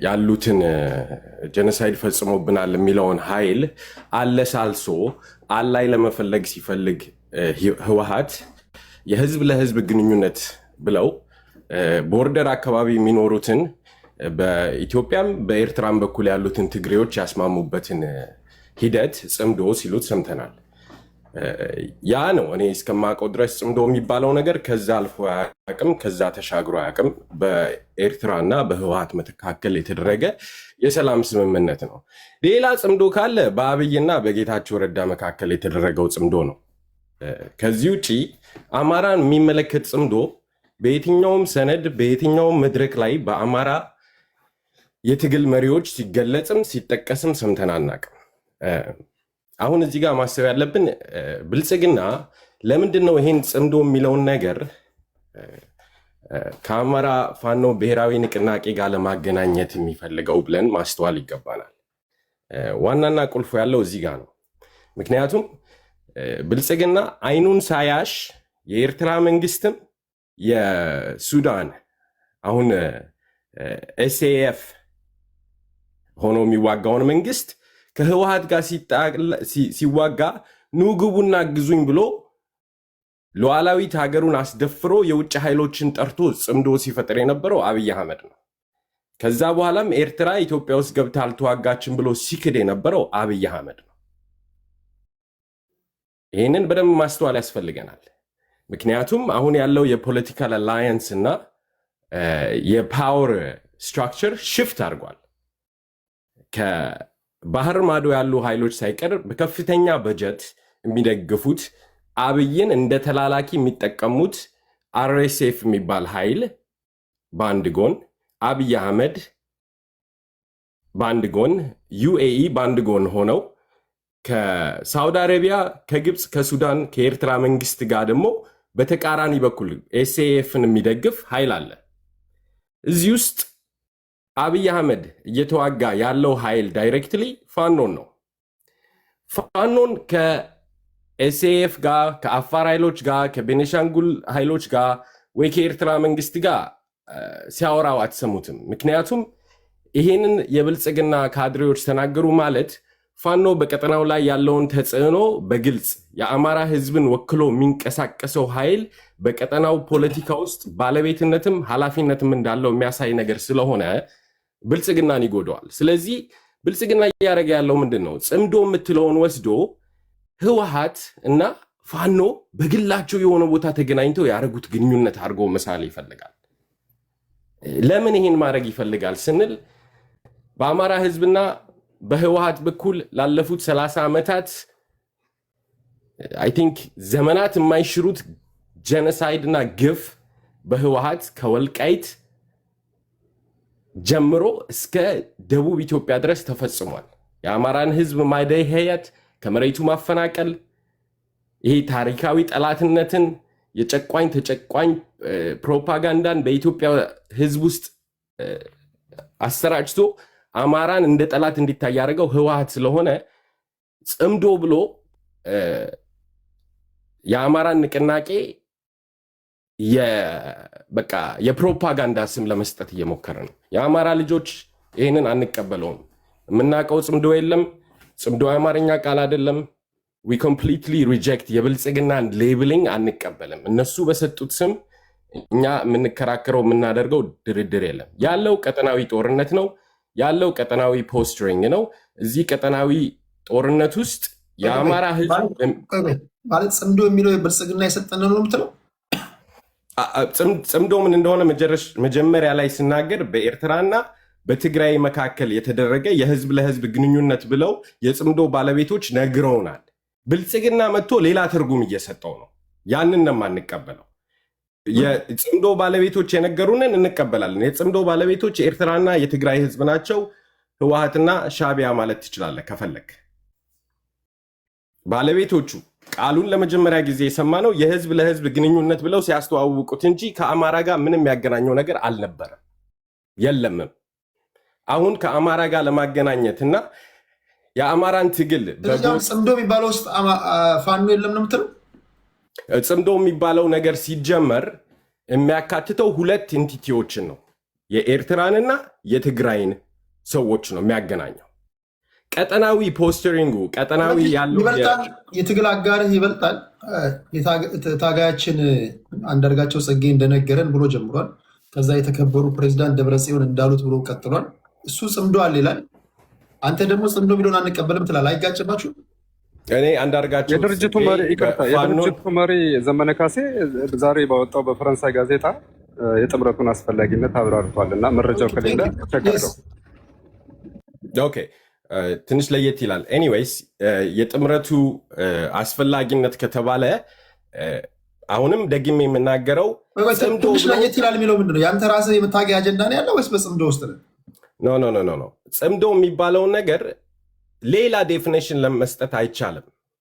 ያሉትን ጀነሳይድ ፈጽሞብናል የሚለውን ኃይል አለሳልሶ አላይ ለመፈለግ ሲፈልግ ህወሓት የህዝብ ለህዝብ ግንኙነት ብለው ቦርደር አካባቢ የሚኖሩትን በኢትዮጵያም በኤርትራም በኩል ያሉትን ትግሬዎች ያስማሙበትን ሂደት ጽምዶ ሲሉት ሰምተናል። ያ ነው እኔ እስከማውቀው ድረስ ጽምዶ የሚባለው ነገር ከዛ አልፎ አያውቅም፣ ከዛ ተሻግሮ አያውቅም። በኤርትራና በህወሓት መካከል የተደረገ የሰላም ስምምነት ነው። ሌላ ጽምዶ ካለ በአብይና በጌታቸው ረዳ መካከል የተደረገው ጽምዶ ነው። ከዚህ ውጪ አማራን የሚመለከት ጽምዶ በየትኛውም ሰነድ በየትኛውም መድረክ ላይ በአማራ የትግል መሪዎች ሲገለጽም ሲጠቀስም ሰምተን አናውቅም። አሁን እዚህ ጋር ማሰብ ያለብን ብልጽግና ለምንድን ነው ይሄን ጽምዶ የሚለውን ነገር ከአማራ ፋኖ ብሔራዊ ንቅናቄ ጋር ለማገናኘት የሚፈልገው ብለን ማስተዋል ይገባናል። ዋናና ቁልፎ ያለው እዚህ ጋር ነው። ምክንያቱም ብልጽግና አይኑን ሳያሽ የኤርትራ መንግስትም የሱዳን አሁን ኤስኤኤፍ ሆኖ የሚዋጋውን መንግስት ከህወሓት ጋር ሲዋጋ ኑ ግቡና ግዙኝ ብሎ ሉዓላዊት ሀገሩን አስደፍሮ የውጭ ኃይሎችን ጠርቶ ጽምዶ ሲፈጥር የነበረው አብይ አህመድ ነው። ከዛ በኋላም ኤርትራ ኢትዮጵያ ውስጥ ገብታ አልተዋጋችን ብሎ ሲክድ የነበረው አብይ አህመድ ነው። ይህንን በደንብ ማስተዋል ያስፈልገናል። ምክንያቱም አሁን ያለው የፖለቲካል አላያንስ እና የፓወር ስትራክቸር ሽፍት አድርጓል። ከባህር ማዶ ያሉ ኃይሎች ሳይቀር በከፍተኛ በጀት የሚደግፉት አብይን እንደ ተላላኪ የሚጠቀሙት አርኤስኤፍ የሚባል ኃይል በአንድ ጎን፣ አብይ አህመድ በአንድ ጎን፣ ዩኤኢ በአንድ ጎን ሆነው ከሳውዲ አረቢያ፣ ከግብፅ፣ ከሱዳን፣ ከኤርትራ መንግስት ጋር ደግሞ በተቃራኒ በኩል ኤስኤኤፍን የሚደግፍ ኃይል አለ። እዚህ ውስጥ አብይ አህመድ እየተዋጋ ያለው ኃይል ዳይሬክትሊ ፋኖን ነው። ፋኖን ከኤስኤኤፍ ጋር፣ ከአፋር ኃይሎች ጋር፣ ከቤኒሻንጉል ኃይሎች ጋር ወይ ከኤርትራ መንግስት ጋር ሲያወራው አትሰሙትም። ምክንያቱም ይሄንን የብልጽግና ካድሬዎች ተናገሩ ማለት ፋኖ በቀጠናው ላይ ያለውን ተጽዕኖ በግልጽ የአማራ ህዝብን ወክሎ የሚንቀሳቀሰው ኃይል በቀጠናው ፖለቲካ ውስጥ ባለቤትነትም ኃላፊነትም እንዳለው የሚያሳይ ነገር ስለሆነ ብልጽግናን ይጎደዋል። ስለዚህ ብልጽግና እያደረገ ያለው ምንድን ነው? ጽምዶ የምትለውን ወስዶ ህወሓት እና ፋኖ በግላቸው የሆነ ቦታ ተገናኝተው ያደረጉት ግንኙነት አድርጎ መሳል ይፈልጋል። ለምን ይህን ማድረግ ይፈልጋል ስንል በአማራ ህዝብና በህወሓት በኩል ላለፉት 30 ዓመታት አይ ቲንክ ዘመናት የማይሽሩት ጀነሳይድ እና ግፍ በህወሓት ከወልቃይት ጀምሮ እስከ ደቡብ ኢትዮጵያ ድረስ ተፈጽሟል። የአማራን ህዝብ ማደህየት፣ ከመሬቱ ማፈናቀል፣ ይሄ ታሪካዊ ጠላትነትን፣ የጨቋኝ ተጨቋኝ ፕሮፓጋንዳን በኢትዮጵያ ህዝብ ውስጥ አሰራጭቶ አማራን እንደ ጠላት እንዲታይ ያደረገው ህወሓት ስለሆነ ጽምዶ ብሎ የአማራን ንቅናቄ በቃ የፕሮፓጋንዳ ስም ለመስጠት እየሞከረ ነው። የአማራ ልጆች ይህንን አንቀበለውም። የምናውቀው ጽምዶ የለም። ጽምዶ የአማርኛ ቃል አይደለም። ዊ ኮምፕሊትሊ ሪጀክት የብልጽግናን ሌብሊንግ አንቀበልም። እነሱ በሰጡት ስም እኛ የምንከራከረው የምናደርገው ድርድር የለም። ያለው ቀጠናዊ ጦርነት ነው። ያለው ቀጠናዊ ፖስትሪንግ ነው። እዚህ ቀጠናዊ ጦርነት ውስጥ የአማራ ህዝብ ማለት ጽምዶ የሚለው የብልጽግና የሰጠን ነው የምትለው? ጽምዶ ምን እንደሆነ መጀመሪያ ላይ ስናገር በኤርትራና በትግራይ መካከል የተደረገ የህዝብ ለህዝብ ግንኙነት ብለው የጽምዶ ባለቤቶች ነግረውናል። ብልጽግና መጥቶ ሌላ ትርጉም እየሰጠው ነው። ያንን ነው የማንቀበለው። የጽምዶ ባለቤቶች የነገሩንን እንቀበላለን። የጽምዶ ባለቤቶች የኤርትራና የትግራይ ህዝብ ናቸው። ህወሓትና ሻዕቢያ ማለት ትችላለህ ከፈለክ። ባለቤቶቹ ቃሉን ለመጀመሪያ ጊዜ የሰማነው የህዝብ ለህዝብ ግንኙነት ብለው ሲያስተዋውቁት እንጂ ከአማራ ጋር ምንም ያገናኘው ነገር አልነበረም፣ የለምም። አሁን ከአማራ ጋር ለማገናኘትና የአማራን ትግል ጽምዶ የሚባለው ውስጥ ፋኖ የለም ነው የምትለው? ጽምዶ የሚባለው ነገር ሲጀመር የሚያካትተው ሁለት ኢንቲቲዎችን ነው። የኤርትራንና የትግራይን ሰዎች ነው የሚያገናኘው። ቀጠናዊ ፖስተሪንጉ ቀጠናዊ ያለው ይበልጣል፣ የትግል አጋርህ ይበልጣል። ታጋያችን አንዳርጋቸው ጽጌ እንደነገረን ብሎ ጀምሯል። ከዛ የተከበሩ ፕሬዚዳንት ደብረጽዮን እንዳሉት ብሎ ቀጥሏል። እሱ ጽምዶ አለ ይላል። አንተ ደግሞ ጽምዶ ቢሆን አንቀበልም ትላለህ። አይጋጭባችሁ? እኔ አንዳርጋቸው የድርጅቱ መሪ ዘመነ ካሴ ዛሬ ባወጣው በፈረንሳይ ጋዜጣ የጥምረቱን አስፈላጊነት አብራርቷል እና መረጃው ከሌለ ተከታተሉ። ኦኬ ትንሽ ለየት ይላል። ኤኒዌይስ የጥምረቱ አስፈላጊነት ከተባለ አሁንም ደግሜ የምናገረው ትንሽ ለየት ይላል የሚለው ምንድነው? ያንተ ራስህ የምታገኝ አጀንዳ ነው ያለው ወይስ በጽምዶ ውስጥ ነው? ኖ ጽምዶ የሚባለውን ነገር ሌላ ዴፊኔሽን ለመስጠት አይቻልም።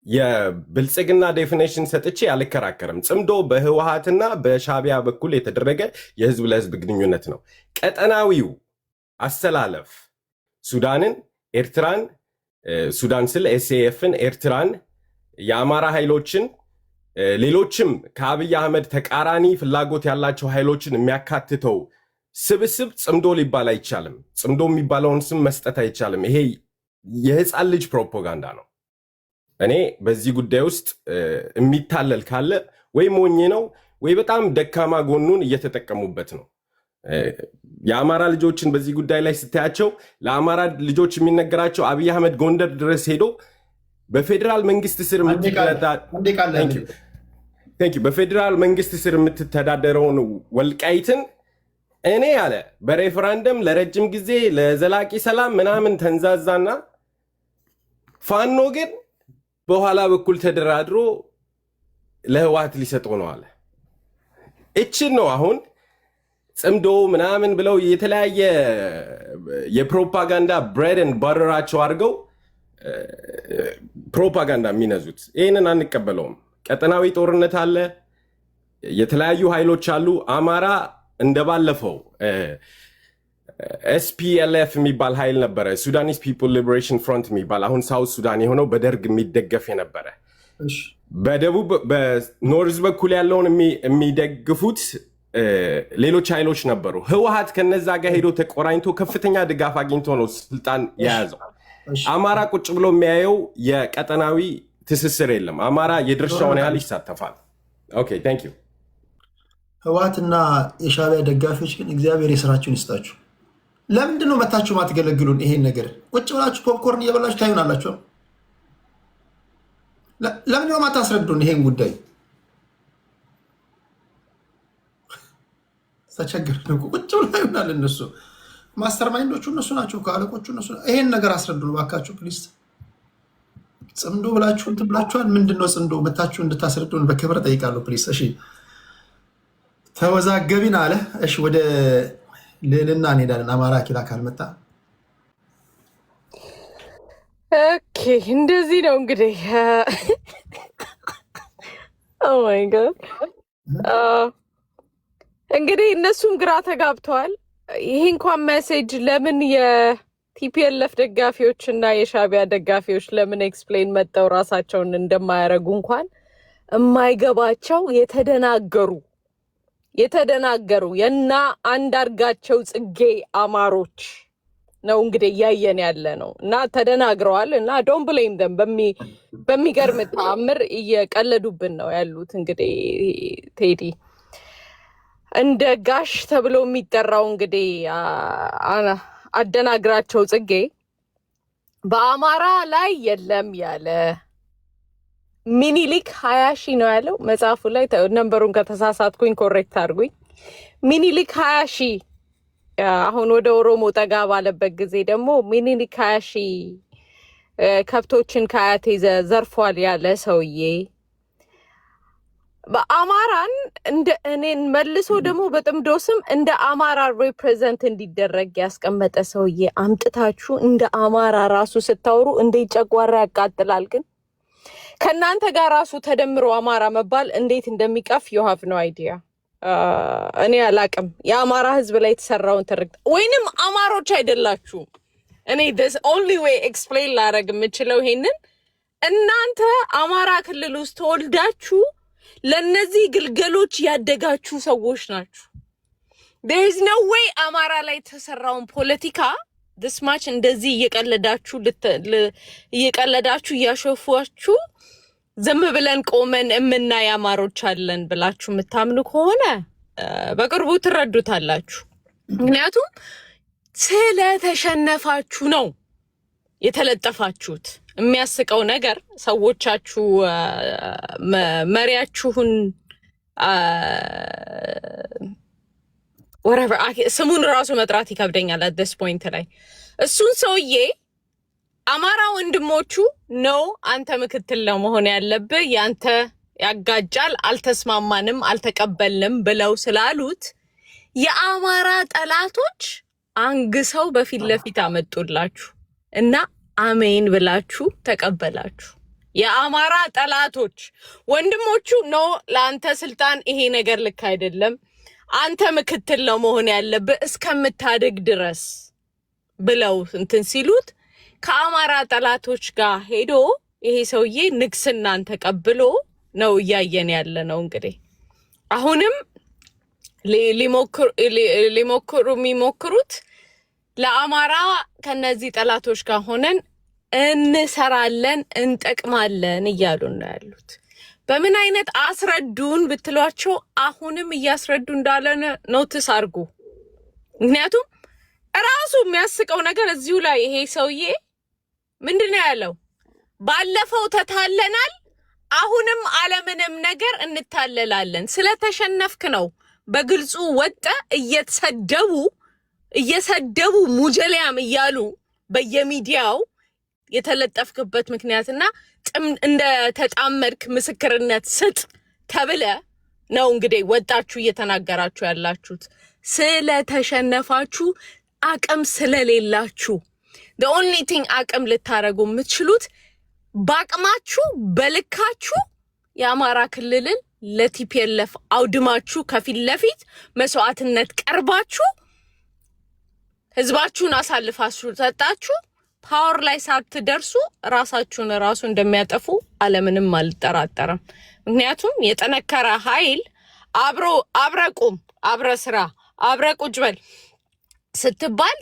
የብልጽግና ዴፊኔሽን ሰጥቼ አልከራከርም። ጽምዶ በህወሓትና በሻዕቢያ በኩል የተደረገ የህዝብ ለህዝብ ግንኙነት ነው። ቀጠናዊው አሰላለፍ ሱዳንን፣ ኤርትራን፣ ሱዳን ስል ኤስኤፍን፣ ኤርትራን፣ የአማራ ኃይሎችን፣ ሌሎችም ከአብይ አህመድ ተቃራኒ ፍላጎት ያላቸው ኃይሎችን የሚያካትተው ስብስብ ጽምዶ ሊባል አይቻልም። ጽምዶ የሚባለውን ስም መስጠት አይቻልም። ይሄ የህፃን ልጅ ፕሮፓጋንዳ ነው። እኔ በዚህ ጉዳይ ውስጥ የሚታለል ካለ ወይ ሞኝ ነው ወይ በጣም ደካማ ጎኑን እየተጠቀሙበት ነው። የአማራ ልጆችን በዚህ ጉዳይ ላይ ስታያቸው ለአማራ ልጆች የሚነገራቸው አብይ አህመድ ጎንደር ድረስ ሄዶ በፌዴራል መንግስት ስር የምትተዳደረውን ወልቃይትን እኔ ያለ በሬፈራንደም ለረጅም ጊዜ ለዘላቂ ሰላም ምናምን ተንዛዛና ፋኖ ግን በኋላ በኩል ተደራድሮ ለህወሓት ሊሰጠው ነው አለ። እችን ነው አሁን ጽምዶ ምናምን ብለው የተለያየ የፕሮፓጋንዳ ብሬድን ባረራቸው አድርገው ፕሮፓጋንዳ የሚነዙት። ይህንን አንቀበለውም። ቀጠናዊ ጦርነት አለ፣ የተለያዩ ኃይሎች አሉ። አማራ እንደባለፈው ኤስፒኤልኤፍ የሚባል ኃይል ነበረ፣ ሱዳኒስ ፒፕል ሊበሬሽን ፍሮንት የሚባል አሁን ሳውት ሱዳን የሆነው በደርግ የሚደገፍ የነበረ። በደቡብ በኖርዝ በኩል ያለውን የሚደግፉት ሌሎች ኃይሎች ነበሩ። ህወሓት ከነዛ ጋር ሄዶ ተቆራኝቶ ከፍተኛ ድጋፍ አግኝቶ ነው ስልጣን የያዘው። አማራ ቁጭ ብሎ የሚያየው የቀጠናዊ ትስስር የለም። አማራ የድርሻውን ያህል ይሳተፋል። ኦኬ ታንክ ዩ። ህወሓትና የሻዕቢያ ደጋፊዎች ግን እግዚአብሔር የስራችሁን ይስጣችሁ። ለምንድነው መታችሁ ማትገለግሉን? ይሄን ነገር ቁጭ ብላችሁ ፖፕኮርን እየበላችሁ ታዩናላችሁ። ለምንድነው ማታስረዱን ይሄን ጉዳይ? ተቸገርን እኮ ቁጭ ብላ ይሆናል። እነሱ ማስተር ማይንዶቹ እነሱ ናቸው፣ ከአለቆቹ እነሱ። ይሄን ነገር አስረዱን ባካችሁ ፕሊስ። ጽምዶ ብላችሁ እንትን ብላችኋል። ምንድነው ጽምዶ? መታችሁ እንድታስረዱን በክብር ጠይቃለሁ ፕሊስ። እሺ ተወዛገቢን አለ። እሺ ወደ ልዕልና እንሄዳለን። አማራ ኪላ ካልመጣ ኦኬ፣ እንደዚህ ነው እንግዲህ። ኦ ማይ ጋድ እንግዲህ እነሱም ግራ ተጋብተዋል። ይሄ እንኳን ሜሴጅ ለምን የቲፒኤልኤፍ ደጋፊዎች እና የሻዕቢያ ደጋፊዎች ለምን ኤክስፕሌን መጠው ራሳቸውን እንደማያደርጉ እንኳን የማይገባቸው የተደናገሩ የና አንዳርጋቸው ጽጌ አማሮች ነው እንግዲህ እያየን ያለ ነው። እና ተደናግረዋል። እና ዶንት ብሌም ደም በሚገርም ተአምር እየቀለዱብን ነው ያሉት። እንግዲህ ቴዲ እንደ ጋሽ ተብሎ የሚጠራው እንግዲህ አደናግራቸው ጽጌ በአማራ ላይ የለም ያለ ሚኒሊክ 20 ሺህ ነው ያለው መጽሐፉ ላይ። ነምበሩን ከተሳሳትኩኝ ኮሬክት አድርጉኝ። ሚኒሊክ 20 ሺህ አሁን ወደ ኦሮሞ ጠጋ ባለበት ጊዜ ደግሞ ሚኒሊክ 20 ሺህ ከብቶችን ከአያቴ ዘርፏል ያለ ሰውዬ በአማራን እንደ እኔን መልሶ ደግሞ በጥምዶ ስም እንደ አማራ ሪፕሬዘንት እንዲደረግ ያስቀመጠ ሰውዬ አምጥታችሁ እንደ አማራ ራሱ ስታወሩ እንዴት ጨጓራ ያቃጥላል። ግን ከእናንተ ጋር ራሱ ተደምሮ አማራ መባል እንዴት እንደሚቀፍ you have no idea። እኔ አላቅም የአማራ ህዝብ ላይ የተሰራውን ትርክት ወይንም አማሮች አይደላችሁም። እኔ this only way explain ላደርግ የምችለው ይሄንን እናንተ አማራ ክልል ውስጥ ተወልዳችሁ ለነዚህ ግልገሎች ያደጋችሁ ሰዎች ናችሁ። there is no way አማራ ላይ ተሰራውን ፖለቲካ this much እንደዚህ እየቀለዳችሁ ያሾፏችሁ ዝም ብለን ቆመን እምናይ አማሮች አለን ብላችሁ የምታምኑ ከሆነ በቅርቡ ትረዱታላችሁ። ምክንያቱም ስለተሸነፋችሁ ነው የተለጠፋችሁት። የሚያስቀው ነገር ሰዎቻችሁ መሪያችሁን whatever ስሙን ራሱ መጥራት ይከብደኛል at this point ላይ እሱን ሰውዬ አማራ ወንድሞቹ ነው አንተ ምክትል ለመሆን ያለብህ ያንተ ያጋጫል አልተስማማንም አልተቀበልንም ብለው ስላሉት የአማራ ጠላቶች አንግሰው በፊት ለፊት አመጡላችሁ እና አሜን ብላችሁ ተቀበላችሁ። የአማራ ጠላቶች ወንድሞቹ ነው ለአንተ ስልጣን ይሄ ነገር ልክ አይደለም አንተ ምክትል ለመሆን ያለብህ እስከምታደግ ድረስ ብለው እንትን ሲሉት ከአማራ ጠላቶች ጋር ሄዶ ይሄ ሰውዬ ንግስናን ተቀብሎ ነው እያየን ያለ ነው። እንግዲህ አሁንም ሊሞክሩት ለአማራ ከነዚህ ጠላቶች ጋር ሆነን እንሰራለን እንጠቅማለን እያሉ ነው ያሉት። በምን አይነት አስረዱን ብትሏቸው አሁንም እያስረዱ እንዳለ ኖቲስ አድርጉ። ምክንያቱም ራሱ የሚያስቀው ነገር እዚሁ ላይ ይሄ ሰውዬ ምንድነው ያለው? ባለፈው ተታለናል አሁንም አለምንም ነገር እንታለላለን። ስለተሸነፍክ ነው በግልጹ ወጣ እየሰደቡ ሙጀሊያም እያሉ በየሚዲያው የተለጠፍክበት ምክንያትና እንደ ተጣመድክ ምስክርነት ስጥ ተብለ ነው እንግዲህ ወጣችሁ እየተናገራችሁ ያላችሁት። ስለተሸነፋችሁ አቅም ስለሌላችሁ the only thing አቅም ልታረጉ የምትችሉት ባቅማችሁ በልካችሁ የአማራ ክልልን ለቲፒኤልኤፍ አውድማችሁ ከፊት ለፊት መስዋዕትነት ቀርባችሁ ህዝባችሁን አሳልፋችሁ ሰጣችሁ ፓወር ላይ ሳትደርሱ ራሳችሁን ራሱ እንደሚያጠፉ አለምንም አልጠራጠርም። ምክንያቱም የጠነከረ ኃይል አብረቁም አብረስራ አብረቁጭ በል ስትባል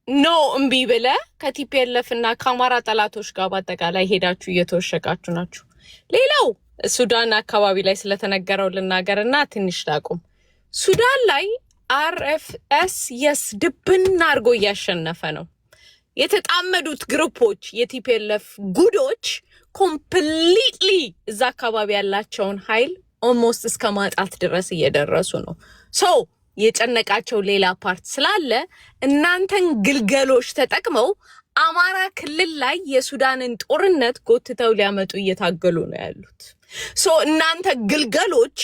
ኖ እምቢ ብለ ከቲፒኤልኤፍ እና ከአማራ ጠላቶች ጋር በአጠቃላይ ሄዳችሁ እየተወሸቃችሁ ናችሁ። ሌላው ሱዳን አካባቢ ላይ ስለተነገረው ልናገርና ትንሽ ላቁም። ሱዳን ላይ አርኤፍኤስ ድብን አድርጎ እያሸነፈ ነው። የተጣመዱት ግሩፖች የቲፒኤልኤፍ ጉዶች ኮምፕሊትሊ እዛ አካባቢ ያላቸውን ኃይል ኦልሞስት እስከ ማጣት ድረስ እየደረሱ ነው። ሶ የጨነቃቸው ሌላ ፓርት ስላለ እናንተን ግልገሎች ተጠቅመው አማራ ክልል ላይ የሱዳንን ጦርነት ጎትተው ሊያመጡ እየታገሉ ነው ያሉት። ሶ እናንተ ግልገሎች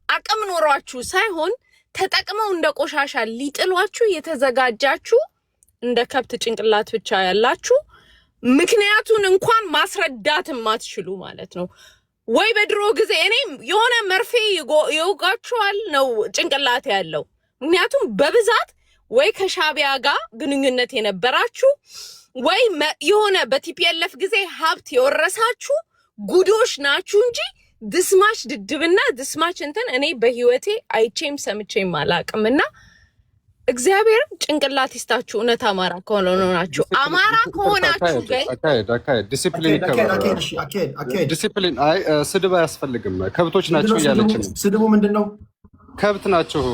አቅም ኖሯችሁ ሳይሆን ተጠቅመው እንደ ቆሻሻ ሊጥሏችሁ የተዘጋጃችሁ እንደ ከብት ጭንቅላት ብቻ ያላችሁ ምክንያቱን እንኳን ማስረዳት ማትችሉ ማለት ነው። ወይ በድሮ ጊዜ እኔም የሆነ መርፌ ይወጋችኋል ነው ጭንቅላት ያለው። ምክንያቱም በብዛት ወይ ከሻቢያ ጋር ግንኙነት የነበራችሁ ወይ የሆነ በቲፒኤልኤፍ ጊዜ ሀብት የወረሳችሁ ጉዶሽ ናችሁ እንጂ ድስማች ድድብና ድስማች እንትን እኔ በህይወቴ አይቼም ሰምቼም አላቅምና እግዚአብሔር ጭንቅላት ይስጣችሁ። እውነት አማራ ከሆነ ናችሁ። አማራ ከሆናችሁ ግን ዲሲፕሊን ስድብ አያስፈልግም። ከብቶች ናቸው እያለች ነው። ስድቡ ምንድነው? ከብት ናችሁ።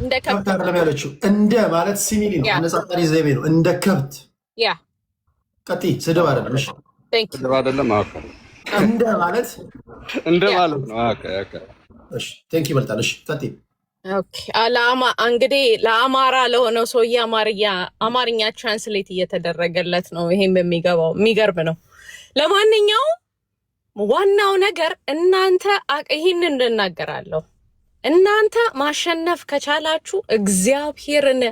እንደ ከብት አይደለም ያለችው። እንደ ማለት ሲሚሊ ነው፣ አነጻጻሪ ዘይቤ ነው። እንደ ከብት ያ ቀጥይ። ስድብ አይደለም። እሺ ስድብ አይደለም። እንደ ማለት ነው። እሺ ቴንክ ዩ ይበልጣል። እሺ ቀጥይ። ኦኬ እንግዲህ ለአማራ ለሆነው ሰውዬ አማርኛ ትራንስሌት እየተደረገለት ነው። ይሄም የሚገባው የሚገርም ነው። ለማንኛውም ዋናው ነገር እናንተ ይሄንን እንናገራለሁ። እናንተ ማሸነፍ ከቻላችሁ እግዚአብሔርን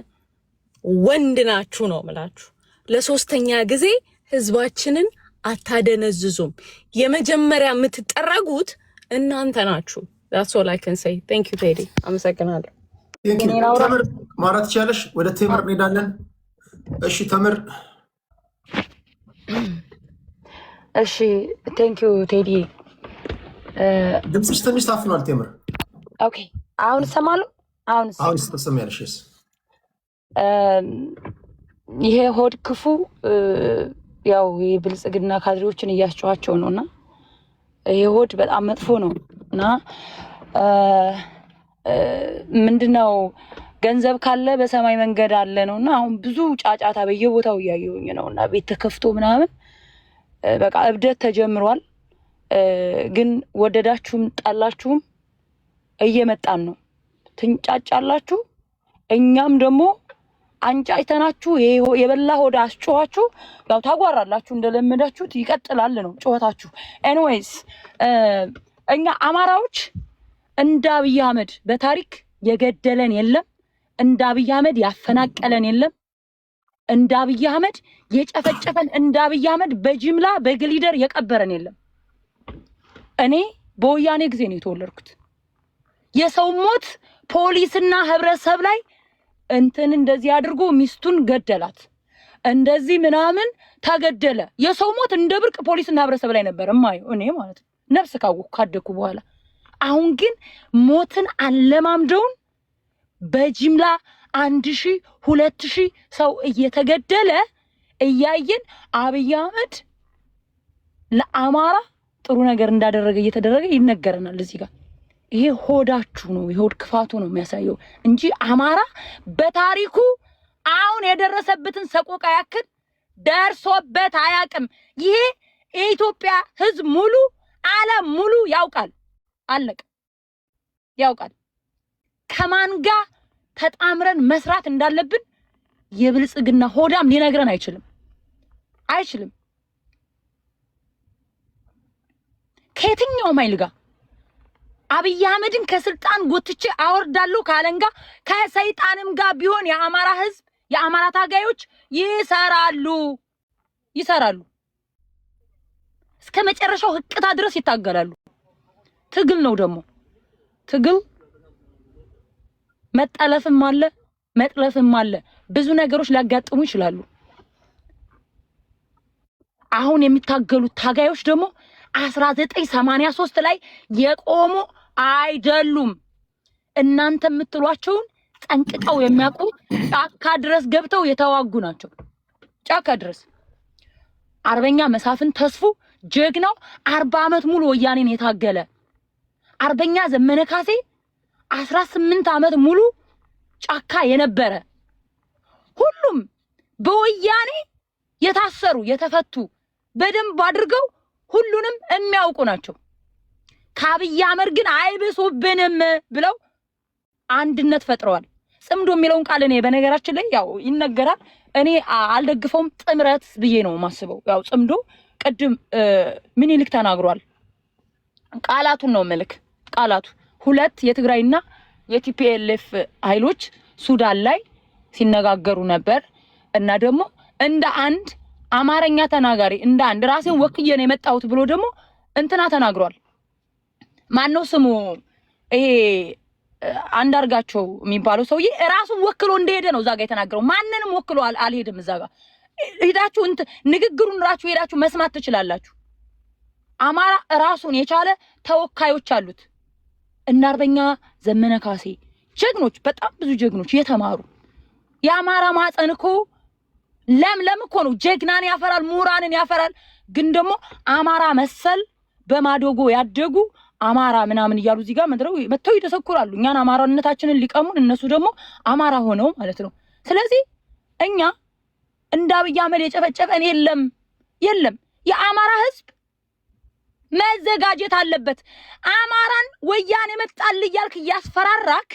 ወንድ ናችሁ ነው የምላችሁ። ለሶስተኛ ጊዜ ህዝባችንን አታደነዝዙም። የመጀመሪያ የምትጠረጉት እናንተ ናችሁ። That's all I can say. Thank you, Teddy. አመሰግናለሁ። ተምር ማራት ይቻለሽ። ወደ ተምር እንሄዳለን። እሺ ተምር። እሺ thank you, Teddy. ድምፅሽ ትንሽ ታፍኗል ተምር። ኦኬ አሁን ሰማሉ። አሁን ትሰማያለሽ። ይሄ ሆድ ክፉ ያው የብልጽግና ካድሬዎችን እያስጨዋቸው ነውና ይሄ ሆድ በጣም መጥፎ ነው እና ምንድነው ገንዘብ ካለ በሰማይ መንገድ አለ ነውና አሁን ብዙ ጫጫታ በየቦታው ያየውኝ ነውና ቤት ተከፍቶ ምናምን በቃ እብደት ተጀምሯል። ግን ወደዳችሁም ጠላችሁም እየመጣን ነው። ትንጫጫላችሁ፣ እኛም ደግሞ አንጫጭተናችሁ የበላ ሆድ አስጨዋችሁ ያው ታጓራላችሁ እንደለመዳችሁት ይቀጥላል ነው ጨዋታችሁ። ኤኒዌይስ እኛ አማራዎች እንደ አብይ አህመድ በታሪክ የገደለን የለም፣ እንደ አብይ አህመድ ያፈናቀለን የለም፣ እንደ አብይ አህመድ የጨፈጨፈን፣ እንደ አብይ አህመድ በጅምላ በግሊደር የቀበረን የለም። እኔ በወያኔ ጊዜ ነው የተወለድኩት። የሰው ሞት ፖሊስና ህብረተሰብ ላይ እንትን እንደዚህ አድርጎ ሚስቱን ገደላት እንደዚህ ምናምን ተገደለ። የሰው ሞት እንደ ብርቅ ፖሊስና ህብረተሰብ ላይ ነበር እማየው እኔ ማለት ነው ነፍስ ካደኩ በኋላ። አሁን ግን ሞትን አለማምደውን በጅምላ 1000 2000 ሰው እየተገደለ እያየን አብይ አህመድ ለአማራ ጥሩ ነገር እንዳደረገ እየተደረገ ይነገረናል እዚህ ጋር። ይሄ ሆዳችሁ ነው፣ የሆድ ክፋቱ ነው የሚያሳየው እንጂ አማራ በታሪኩ አሁን የደረሰበትን ሰቆቃ ያክል ደርሶበት አያውቅም። ይሄ የኢትዮጵያ ህዝብ ሙሉ ዓለም ሙሉ ያውቃል። አለቀ። ያውቃል ከማን ጋር ተጣምረን መስራት እንዳለብን የብልጽግና ሆዳም ሊነግረን አይችልም። ከየትኛውም ኃይል ጋር አብይ አህመድን ከስልጣን ጎትቼ አወርዳለሁ ካለንጋ ከሰይጣንም ጋር ቢሆን የአማራ ህዝብ የአማራ ታጋዮች ይሰራሉ። እስከ መጨረሻው ህቅታ ድረስ ይታገላሉ። ትግል ነው ደግሞ ትግል መጠለፍም አለ መጥለፍም አለ። ብዙ ነገሮች ሊያጋጥሙ ይችላሉ። አሁን የሚታገሉት ታጋዮች ደግሞ 1983 ላይ የቆሙ አይደሉም። እናንተ የምትሏቸውን ጠንቅቀው የሚያውቁ ጫካ ድረስ ገብተው የተዋጉ ናቸው። ጫካ ድረስ አርበኛ መሳፍን ተስፉ ጀግናው 40 ዓመት ሙሉ ወያኔን የታገለ አርበኛ ዘመነ ካሴ 18 ዓመት ሙሉ ጫካ የነበረ ሁሉም በወያኔ የታሰሩ የተፈቱ በደንብ አድርገው ሁሉንም የሚያውቁ ናቸው። ከአብይ አህመድ ግን አይብሱብንም ብለው አንድነት ፈጥረዋል። ጽምዶ የሚለውን ቃል እኔ በነገራችን ላይ ያው ይነገራል፣ እኔ አልደግፈውም። ጥምረት ብዬ ነው ማስበው። ያው ጽምዶ ቅድም ምኒልክ ተናግሯል። ቃላቱን ነው መልክ ቃላቱ ሁለት የትግራይና የቲፒኤልኤፍ ኃይሎች ሱዳን ላይ ሲነጋገሩ ነበር እና ደግሞ እንደ አንድ አማርኛ ተናጋሪ እንደ አንድ ራሴን ወክዬ ነው የመጣሁት ብሎ ደግሞ እንትና ተናግሯል። ማነው ስሙ? ይሄ አንዳርጋቸው የሚባለው ሰውዬ ራሱን ወክሎ እንደሄደ ነው እዛ ጋር የተናገረው። ማንንም ወክሎ አልሄድም። እዛ ጋር ሄዳችሁ ንግግሩን ራችሁ ሄዳችሁ መስማት ትችላላችሁ። አማራ ራሱን የቻለ ተወካዮች አሉት። እና አርበኛ ዘመነ ካሴ ጀግኖች፣ በጣም ብዙ ጀግኖች የተማሩ የአማራ ማህፀን እኮ ለምለም እኮ ነው። ጀግናን ያፈራል፣ ምሁራንን ያፈራል። ግን ደግሞ አማራ መሰል በማዶጎ ያደጉ አማራ ምናምን እያሉ እዚህ ጋር መጥተው ይተሰኩራሉ። እኛን አማራነታችንን ሊቀሙን፣ እነሱ ደግሞ አማራ ሆነው ማለት ነው። ስለዚህ እኛ እንደ አብይ አህመድ የጨፈጨፈን የለም። የአማራ ህዝብ መዘጋጀት አለበት። አማራን ወያኔ መጣል እያልክ እያስፈራራክ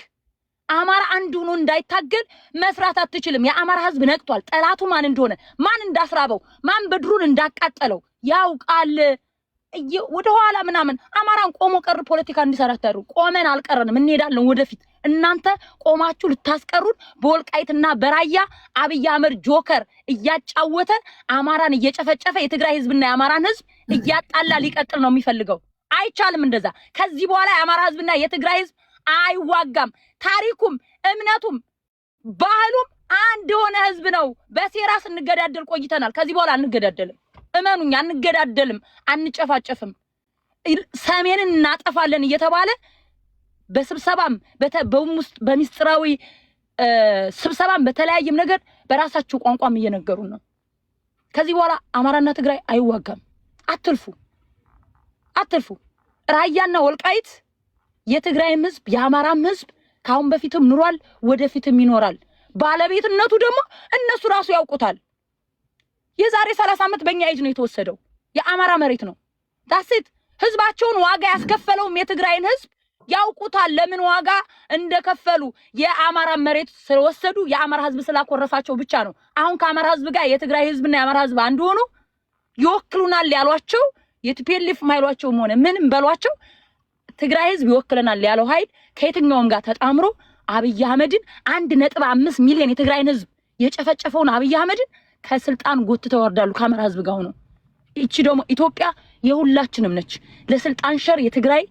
አማራ አንድ ሆኖ እንዳይታገል መስራት አትችልም። የአማራ ህዝብ ነቅቷል። ጠላቱ ማን እንደሆነ፣ ማን እንዳስራበው፣ ማን በድሩን እንዳቃጠለው ያውቃል። ወደ ኋላ ምናምን አማራን ቆሞ ቀር ፖለቲካ እንዲሰራ ታደርጉ። ቆመን አልቀረንም፣ እንሄዳለን ወደፊት። እናንተ ቆማችሁ ልታስቀሩን በወልቃይትና በራያ አብይ አህመድ ጆከር እያጫወተ አማራን እየጨፈጨፈ የትግራይ ህዝብና የአማራን ህዝብ እያጣላ ሊቀጥል ነው የሚፈልገው። አይቻልም እንደዛ። ከዚህ በኋላ የአማራ ህዝብና የትግራይ ህዝብ አይዋጋም። ታሪኩም እምነቱም ባህሉም አንድ የሆነ ህዝብ ነው። በሴራ ስንገዳደል ቆይተናል። ከዚህ በኋላ አንገዳደልም። እመኑኝ፣ አንገዳደልም፣ አንጨፋጨፍም። ሰሜንን እናጠፋለን እየተባለ በስብሰባም በሚስጥራዊ ስብሰባን በተለያየም ነገር በራሳቸው ቋንቋም እየነገሩ ነው። ከዚህ በኋላ አማራና ትግራይ አይዋጋም። አትልፉ። ራያና ወልቃይት የትግራይም ህዝብ የአማራም ህዝብ ካሁን በፊትም ኑሯል፣ ወደፊትም ይኖራል። ባለቤትነቱ ደግሞ እነሱ ራሱ ያውቁታል። የዛሬ 30 ዓመት በእኛ እጅ ነው የተወሰደው። የአማራ መሬት ነው። ዳሴት ህዝባቸውን ዋጋ ያስከፈለውም የትግራይን ህዝብ ያውቁታል። ለምን ዋጋ እንደከፈሉ የአማራ መሬት ስለወሰዱ የአማራ ህዝብ ስላኮረፋቸው ብቻ ነው። አሁን ከአማራ ህዝብ ጋር የትግራይ ህዝብና የአማራ ህዝብ አንድ ሆኖ ይወክሉናል ያሏቸው የቲፒኤልኤፍ ማይሏቸው ሆነ ምንም በሏቸው ትግራይ ህዝብ ይወክለናል ያለው ኃይል ከየትኛውም ጋር ተጣምሮ አብይ አህመድን 1.5 ሚሊዮን የትግራይን ህዝብ የጨፈጨፈውን አብይ አህመድን ከስልጣን ጎትተው ወርዳሉ ከአማራ ህዝብ ጋር ሆኖ። እቺ ደግሞ ኢትዮጵያ የሁላችንም ነች። ለስልጣን ሸር የትግራይ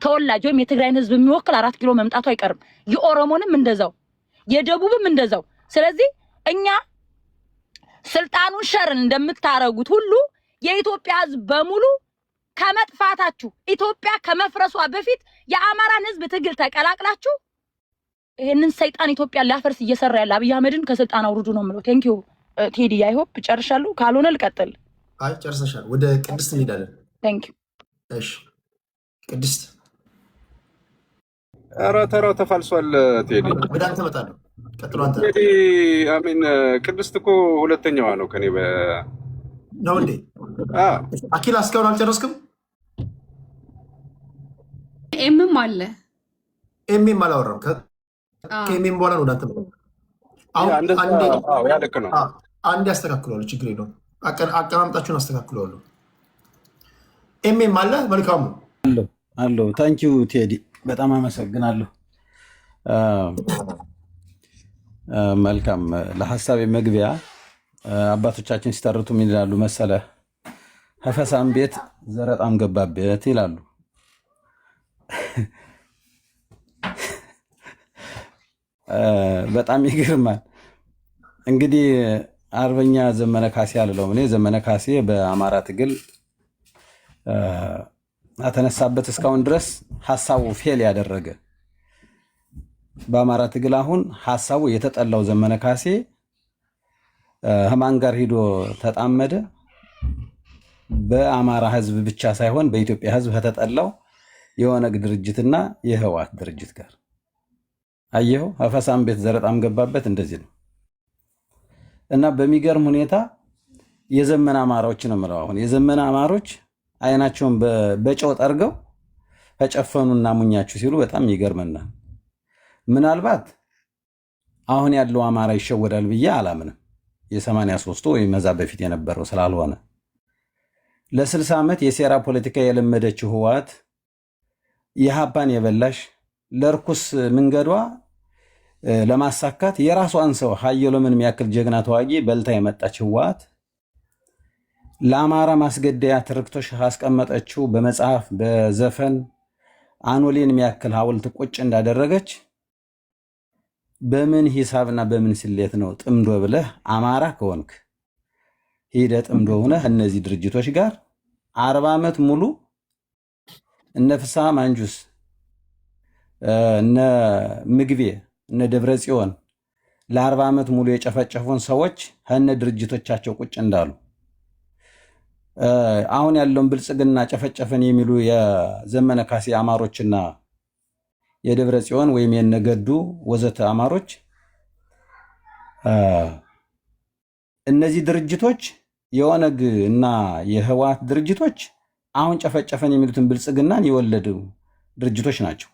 ተወላጅ ወይም የትግራይን ህዝብ የሚወክል 4 ኪሎ መምጣቱ አይቀርም። የኦሮሞንም እንደዛው የደቡብም እንደዛው። ስለዚህ እኛ ስልጣኑን ሸርን እንደምታረጉት ሁሉ የኢትዮጵያ ህዝብ በሙሉ ከመጥፋታችሁ ኢትዮጵያ ከመፍረሷ በፊት የአማራን ህዝብ ትግል ተቀላቅላችሁ ይሄንን ሰይጣን ኢትዮጵያ ሊያፈርስ እየሰራ ያለ አብይ አህመድን ከስልጣን አውርዱ ነው የምለው። ቴንክ ዩ ቴዲ። አይ ሆፕ ጨርሻለሁ። ካልሆነ ልቀጥል። አይ ጨርሰሻል። ወደ ቅድስት እንሄዳለን። ቴንክ ዩ። እሺ ቅድስት። ኧረ ተራው ተፋልሷል ቴዲ። ወደ አንተ እመጣለሁ። ቀጥሎ አንተ። ቴዲ አሚን ቅድስት እኮ ሁለተኛዋ ነው ከኔ ነው እንዴ? አኪላ እስካሁን አልጨረስክም? ኤምም አለ። ኤምም አላወራም። ከኤምም በኋላ ነው ወደ አንተ እመጣለሁ። አሁን ያልክ ነው። አንዴ አስተካክለዋለሁ። ችግር የለውም። አቀማምጣችሁን አስተካክለዋለሁ። ኤምም አለ። መልካሙ አለው። ታንኪዩ ቴዲ፣ በጣም አመሰግናለሁ። መልካም ለሀሳብ መግቢያ አባቶቻችን ሲተርቱ ምን ይላሉ መሰለ? ሀፈሳም ቤት ዘረጣም ገባበት ይላሉ። በጣም ይገርማል። እንግዲህ አርበኛ ዘመነ ካሴ አልለውም እኔ። ዘመነ ካሴ በአማራ ትግል አተነሳበት እስካሁን ድረስ ሐሳቡ ፌል ያደረገ በአማራ ትግል አሁን ሐሳቡ የተጠላው ዘመነ ካሴ ከማን ጋር ሂዶ ተጣመደ? በአማራ ህዝብ ብቻ ሳይሆን በኢትዮጵያ ህዝብ ከተጠላው የኦነግ ድርጅትና የህወሓት ድርጅት ጋር አየው። ሀፈሳም ቤት ዘረጣም ገባበት እንደዚህ ነው። እና በሚገርም ሁኔታ የዘመነ አማራዎች ነው የምለው። አሁን የዘመነ አማሮች አይናቸውን በጨው ጠርገው ተጨፈኑና ሙኛችሁ ሲሉ በጣም ይገርመናል። ምናልባት አሁን ያለው አማራ ይሸወዳል ብዬ አላምንም። የ83 ወይም መዛ በፊት የነበረው ስላልሆነ ለ60 ዓመት የሴራ ፖለቲካ የለመደችው ህወሓት የሀባን የበላሽ ለርኩስ መንገዷ ለማሳካት የራሷን ሰው ሀየሎምን የሚያክል ጀግና ተዋጊ በልታ የመጣች ህወሓት ለአማራ ማስገደያ ትርክቶች አስቀመጠችው በመጽሐፍ በዘፈን አኖሌን የሚያክል ሐውልት ቁጭ እንዳደረገች በምን ሂሳብና በምን ስሌት ነው ጥምዶ ብለህ አማራ ከሆንክ ሄደ ጥምዶ ሆነህ እነዚህ ድርጅቶች ጋር 40 ዓመት ሙሉ እነ ፍስሐ ማንጁስ እነ ምግቤ እነ ደብረ ጽዮን ለ40 ዓመት ሙሉ የጨፈጨፉን ሰዎች ከነ ድርጅቶቻቸው ቁጭ እንዳሉ አሁን ያለውን ብልጽግና ጨፈጨፈን የሚሉ የዘመነ ካሴ አማሮችና የደብረ ጽዮን ወይም የነገዱ ወዘተ አማሮች እነዚህ ድርጅቶች የኦነግ እና የህወሓት ድርጅቶች አሁን ጨፈጨፈን የሚሉትን ብልጽግናን የወለዱ ድርጅቶች ናቸው።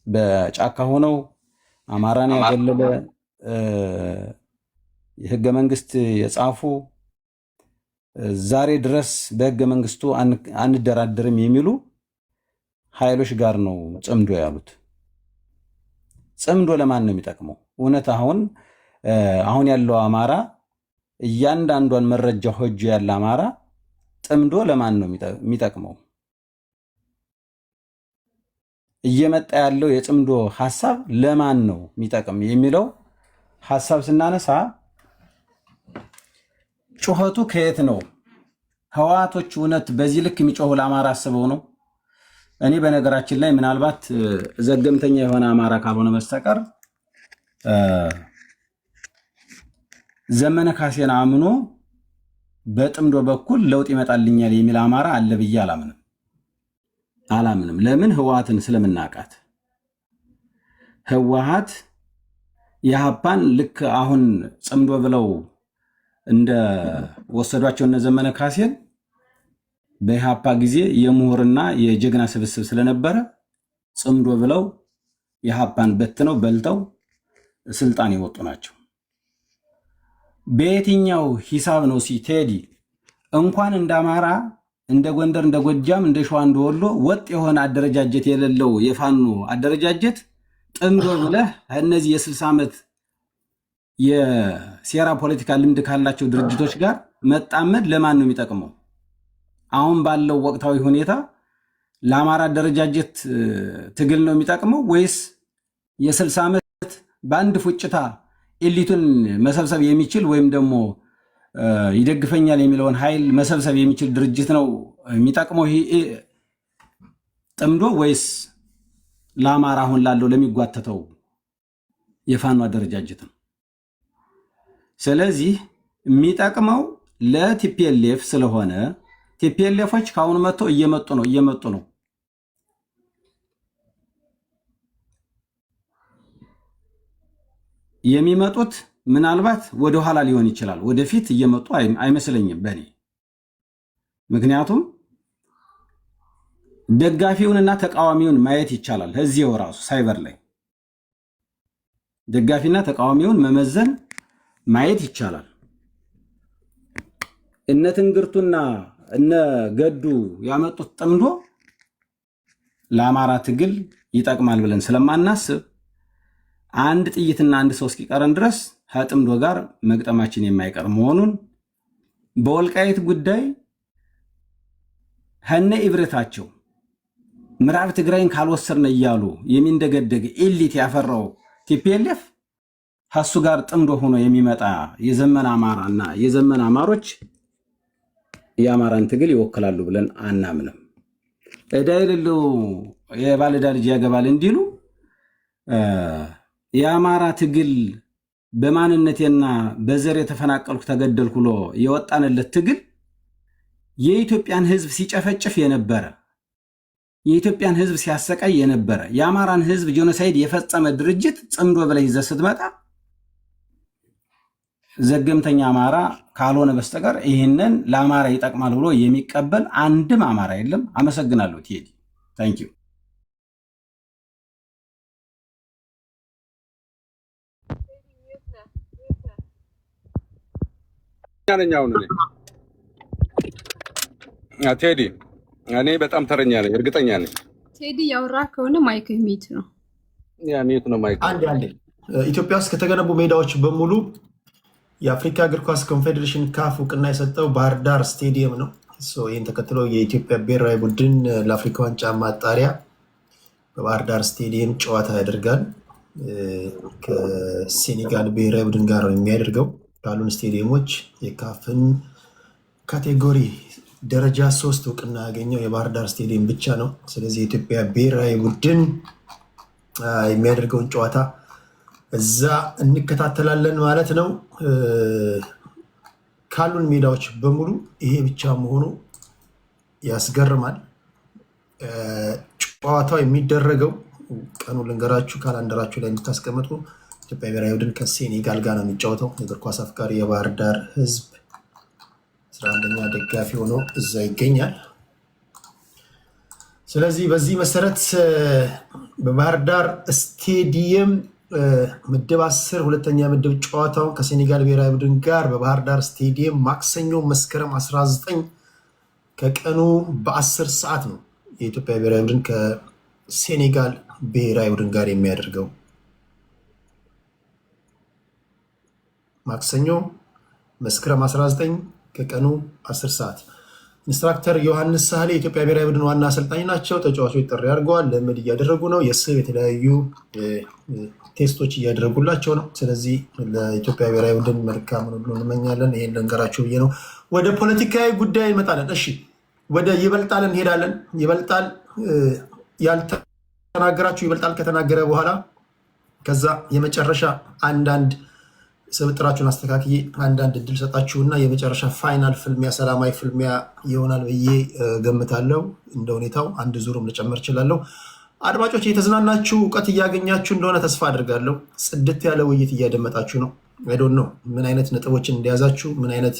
በጫካ ሆነው አማራን ያገለለ የህገ መንግስት የጻፉ ዛሬ ድረስ በህገ መንግስቱ አንደራደርም የሚሉ ኃይሎች ጋር ነው ጽምዶ ያሉት። ጽምዶ ለማን ነው የሚጠቅመው? እውነት አሁን ያለው አማራ እያንዳንዷን መረጃ ሆጆ ያለ አማራ ጽምዶ ለማን ነው የሚጠቅመው? እየመጣ ያለው የጽምዶ ሐሳብ ለማን ነው የሚጠቅም የሚለው ሐሳብ ስናነሳ ጩኸቱ ከየት ነው? ህወሓቶች እውነት በዚህ ልክ የሚጮሁ ለአማራ አስበው ነው? እኔ በነገራችን ላይ ምናልባት ዘገምተኛ የሆነ አማራ ካልሆነ በስተቀር ዘመነ ካሴን አምኖ በጥምዶ በኩል ለውጥ ይመጣልኛል የሚል አማራ አለ ብዬ አላምንም። ለምን? ህወሓትን ስለምናቃት። ህወሓት የሀፓን ልክ አሁን ጽምዶ ብለው እንደ ወሰዷቸው እነ ዘመነ ካሴን በኢሃፓ ጊዜ የምሁርና የጀግና ስብስብ ስለነበረ ጽምዶ ብለው የሀፓን በትነው በልተው ስልጣን የወጡ ናቸው። በየትኛው ሂሳብ ነው ቴዲ እንኳን እንደ አማራ እንደ ጎንደር እንደ ጎጃም እንደ ሸዋ እንደ ወሎ ወጥ የሆነ አደረጃጀት የሌለው የፋኖ አደረጃጀት ጥምዶ ብለህ እነዚህ የ60 ዓመት የሴራ ፖለቲካ ልምድ ካላቸው ድርጅቶች ጋር መጣመድ ለማን ነው የሚጠቅመው? አሁን ባለው ወቅታዊ ሁኔታ ለአማራ አደረጃጀት ትግል ነው የሚጠቅመው ወይስ የ60 ዓመት በአንድ ፉጭታ ኤሊቱን መሰብሰብ የሚችል ወይም ደግሞ ይደግፈኛል የሚለውን ኃይል መሰብሰብ የሚችል ድርጅት ነው የሚጠቅመው ጥምዶ ወይስ ለአማራ አሁን ላለው ለሚጓተተው የፋኖ አደረጃጀት ነው? ስለዚህ የሚጠቅመው ለቲፒኤልኤፍ ስለሆነ ቲፒኤልኤፎች ካሁን መጥተው እየመጡ ነው። የሚመጡት ምናልባት ወደ ኋላ ሊሆን ይችላል። ወደፊት እየመጡ አይመስለኝም በኔ። ምክንያቱም ደጋፊውንና ተቃዋሚውን ማየት ይቻላል። እዚያው ራሱ ሳይበር ላይ ደጋፊና ተቃዋሚውን መመዘን ማየት ይቻላል። እነ ትንግርቱና እነ ገዱ ያመጡት ጥምዶ ለአማራ ትግል ይጠቅማል ብለን ስለማናስብ አንድ ጥይትና አንድ ሰው እስኪቀረን ድረስ ከጥምዶ ጋር መግጠማችን የማይቀር መሆኑን በወልቃይት ጉዳይ ሀነ ኢብረታቸው ምዕራብ ትግራይን ካልወሰድን እያሉ የሚንደገደግ ኤሊት ያፈራው ቲፒኤልኤፍ ከሱ ጋር ጥምዶ ሆኖ የሚመጣ የዘመን አማራና የዘመን አማሮች የአማራን ትግል ይወክላሉ ብለን አናምንም። ዕዳ የሌለው የባለዕዳ ልጅ ያገባል እንዲሉ የአማራ ትግል በማንነቴና በዘር የተፈናቀልኩ ተገደልኩ ብሎ የወጣንለት ትግል የኢትዮጵያን ሕዝብ ሲጨፈጭፍ የነበረ የኢትዮጵያን ሕዝብ ሲያሰቃይ የነበረ የአማራን ሕዝብ ጄኖሳይድ የፈጸመ ድርጅት ጽምዶ ብለህ ይዘህ ስትመጣ ዘገምተኛ አማራ ካልሆነ በስተቀር ይህንን ለአማራ ይጠቅማል ብሎ የሚቀበል አንድም አማራ የለም። አመሰግናለሁ ቴዲ። ታንክ ዩ። ቴዲ እኔ በጣም ተረኛ ነኝ፣ እርግጠኛ ነኝ። ቴዲ ያወራ ከሆነ ማይክ ሚት ነው። ያ ሚት ነው ማይክ። አንዴ ኢትዮጵያ ውስጥ ከተገነቡ ሜዳዎች በሙሉ የአፍሪካ እግር ኳስ ኮንፌዴሬሽን ካፍ እውቅና የሰጠው ባህር ዳር ስቴዲየም ነው። ይህን ተከትሎ የኢትዮጵያ ብሔራዊ ቡድን ለአፍሪካ ዋንጫ ማጣሪያ በባህር ዳር ስቴዲየም ጨዋታ ያደርጋል። ከሴኔጋል ብሔራዊ ቡድን ጋር የሚያደርገው ካሉን ስቴዲየሞች የካፍን ካቴጎሪ ደረጃ 3 እውቅና ያገኘው የባህር ዳር ስቴዲየም ብቻ ነው። ስለዚህ የኢትዮጵያ ብሔራዊ ቡድን የሚያደርገውን ጨዋታ እዛ እንከታተላለን ማለት ነው። ካሉን ሜዳዎች በሙሉ ይሄ ብቻ መሆኑ ያስገርማል። ጨዋታው የሚደረገው ቀኑ ልንገራችሁ፣ ካላንደራችሁ ላይ እንድታስቀምጡ ኢትዮጵያ ብሔራዊ ቡድን ከሴኔጋል ጋር ነው የሚጫወተው። የእግር ኳስ አፍቃሪ የባህር ዳር ሕዝብ 11ኛ ደጋፊ ሆኖ እዛ ይገኛል። ስለዚህ በዚህ መሰረት በባህር ዳር ስቴዲየም ምድብ 10 ሁለተኛ ምድብ ጨዋታውን ከሴኔጋል ብሔራዊ ቡድን ጋር በባህር ዳር ስቴዲየም ማክሰኞ መስከረም 19 ከቀኑ በ10 ሰዓት ነው የኢትዮጵያ ብሔራዊ ቡድን ከሴኔጋል ብሔራዊ ቡድን ጋር የሚያደርገው። ማክሰኞ መስከረም 19 ከቀኑ 10 ሰዓት። ኢንስትራክተር ዮሐንስ ሳህሌ የኢትዮጵያ ብሔራዊ ቡድን ዋና አሰልጣኝ ናቸው። ተጫዋቾች ጥሪ አድርገዋል። ልምድ እያደረጉ ነው። የስብ የተለያዩ ቴስቶች እያደረጉላቸው ነው። ስለዚህ ለኢትዮጵያ ብሔራዊ ቡድን መልካም ሁሉ እንመኛለን። ይሄን ልንገራችሁ ብዬ ነው። ወደ ፖለቲካዊ ጉዳይ እንመጣለን። እሺ፣ ወደ ይበልጣል እንሄዳለን። ይበልጣል ያልተናገራችሁ ይበልጣል ከተናገረ በኋላ ከዛ የመጨረሻ አንዳንድ ስብጥራችሁን አስተካክዬ አንዳንድ እድል ሰጣችሁና የመጨረሻ ፋይናል ፍልሚያ ሰላማዊ ፍልሚያ ይሆናል ብዬ ገምታለሁ። እንደ ሁኔታው አንድ ዙርም ልጨምር እችላለሁ። አድማጮች እየተዝናናችሁ እውቀት እያገኛችሁ እንደሆነ ተስፋ አድርጋለሁ። ጽድት ያለ ውይይት እያደመጣችሁ ነው። አይዶን ነው ምን አይነት ነጥቦችን እንደያዛችሁ ምን አይነት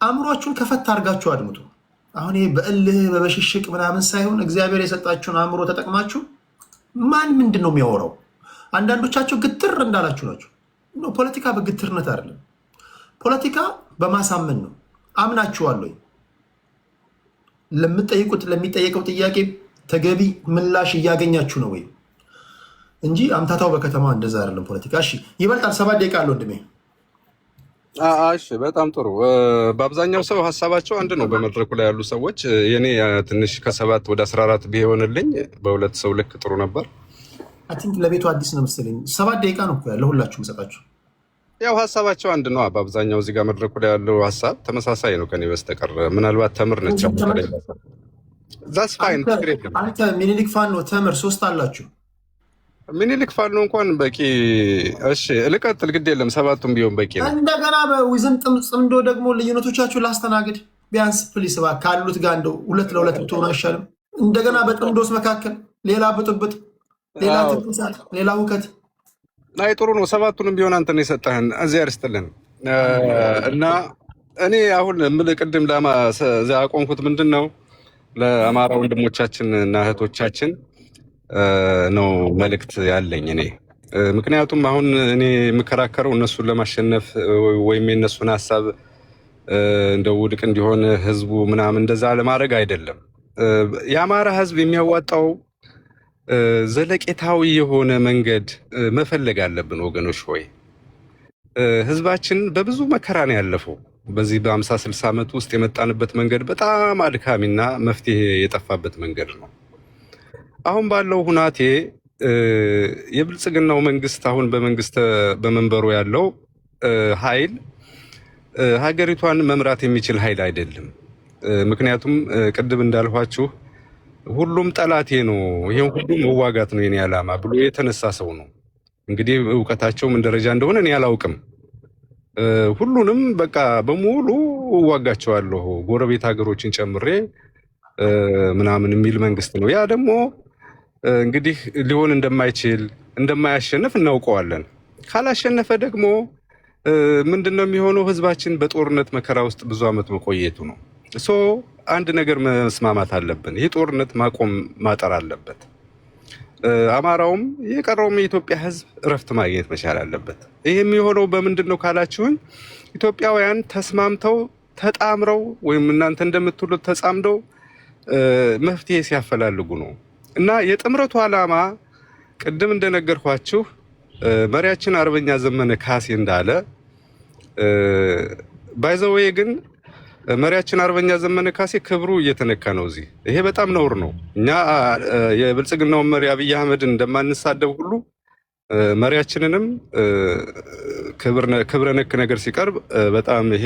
አእምሯችሁን ከፈት አድርጋችሁ አድምጡ። አሁን ይሄ በእልህ በበሽሽቅ ምናምን ሳይሆን እግዚአብሔር የሰጣችሁን አእምሮ ተጠቅማችሁ ማን ምንድን ነው የሚያወራው? አንዳንዶቻችሁ ግትር እንዳላችሁ ናቸው። ፖለቲካ በግትርነት አይደለም። ፖለቲካ በማሳመን ነው። አምናችኋለሁ። ለሚጠየቀው ጥያቄ ተገቢ ምላሽ እያገኛችሁ ነው ወይ እንጂ አምታታው በከተማ እንደዛ አይደለም ፖለቲካ። እሺ ይበልጣል። 7 ደቂቃ አለው ወንድሜ። እሺ በጣም ጥሩ። በአብዛኛው ሰው ሀሳባቸው አንድ ነው። በመድረኩ ላይ ያሉ ሰዎች የኔ ትንሽ ከ7 ወደ 14 ቢሆንልኝ በሁለት ሰው ልክ ጥሩ ነበር። አይ ቲንክ ለቤቱ አዲስ ነው መሰለኝ። 7 ደቂቃ ነው ያለው ሁላችሁም ሰጣችሁ። ያው ሀሳባቸው አንድ ነው። በአብዛኛው እዚህ ጋር መድረኩ ላይ ያለው ሀሳብ ተመሳሳይ ነው ከኔ በስተቀር ምናልባት ተምር ነች ዛስ ፋይን። አንተ ሚኒሊክ ፋኖ ተምር 3 አላችሁ። ሚኒሊክ ፋኖ እንኳን በቂ። እሺ ልቀጥል፣ ግድ የለም 7ቱም ቢሆን በቂ ነው። እንደገና በዊዝን ጽምዶ ደግሞ ልዩነቶቻችሁ ላስተናግድ ቢያንስ ፕሊስ ካሉት ጋር እንደው 2 ለ2 ብትሆኑ አይሻልም? እንደገና በጥምዶስ መካከል ሌላ ብጥብጥ፣ ሌላ ትንሳት፣ ሌላ ሁከት ላይ ጥሩ ነው። 7ቱንም ቢሆን አንተ ነው የሰጠህን። እዚያ ያርስጥልን እና እኔ አሁን የምልህ ቅድም አቆምኩት ምንድን ነው ለአማራ ወንድሞቻችን እና እህቶቻችን ነው መልእክት ያለኝ እኔ። ምክንያቱም አሁን እኔ የምከራከረው እነሱን ለማሸነፍ ወይም የነሱን ሀሳብ እንደው ውድቅ እንዲሆን ህዝቡ ምናምን እንደዛ ለማድረግ አይደለም። የአማራ ህዝብ የሚያዋጣው ዘለቄታዊ የሆነ መንገድ መፈለግ አለብን ወገኖች ሆይ። ህዝባችን በብዙ መከራ ነው ያለፈው። በዚህ በ50-60 ዓመት ውስጥ የመጣንበት መንገድ በጣም አድካሚና መፍትሄ የጠፋበት መንገድ ነው። አሁን ባለው ሁናቴ የብልጽግናው መንግስት አሁን በመንበሩ ያለው ኃይል ሀገሪቷን መምራት የሚችል ኃይል አይደለም። ምክንያቱም ቅድም እንዳልኋችሁ ሁሉም ጠላቴ ነው፣ ይሄን ሁሉ መዋጋት ነው የኔ ዓላማ ብሎ የተነሳ ሰው ነው። እንግዲህ እውቀታቸው ምን ደረጃ እንደሆነ እኔ አላውቅም። ሁሉንም በቃ በሙሉ እዋጋቸዋለሁ ጎረቤት ሀገሮችን ጨምሬ ምናምን የሚል መንግስት ነው። ያ ደግሞ እንግዲህ ሊሆን እንደማይችል እንደማያሸንፍ እናውቀዋለን። ካላሸነፈ ደግሞ ምንድነው የሚሆነው? ህዝባችን በጦርነት መከራ ውስጥ ብዙ ዓመት መቆየቱ ነው። አንድ ነገር መስማማት አለብን። ይህ ጦርነት ማቆም ማጠር አለበት። አማራውም የቀረውም የኢትዮጵያ ህዝብ እረፍት ማግኘት መቻል አለበት። ይህ የሚሆነው በምንድን ነው ካላችሁን፣ ኢትዮጵያውያን ተስማምተው ተጣምረው ወይም እናንተ እንደምትሉት ተጻምደው መፍትሄ ሲያፈላልጉ ነው። እና የጥምረቱ ዓላማ ቅድም እንደነገርኳችሁ መሪያችን አርበኛ ዘመነ ካሴ እንዳለ ባይዘወይ ግን መሪያችን አርበኛ ዘመነ ካሴ ክብሩ እየተነካ ነው። እዚህ ይሄ በጣም ነውር ነው። እኛ የብልጽግናው መሪ አብይ አህመድን እንደማንሳደብ ሁሉ መሪያችንንም ክብረ ነክ ነገር ሲቀርብ በጣም ይሄ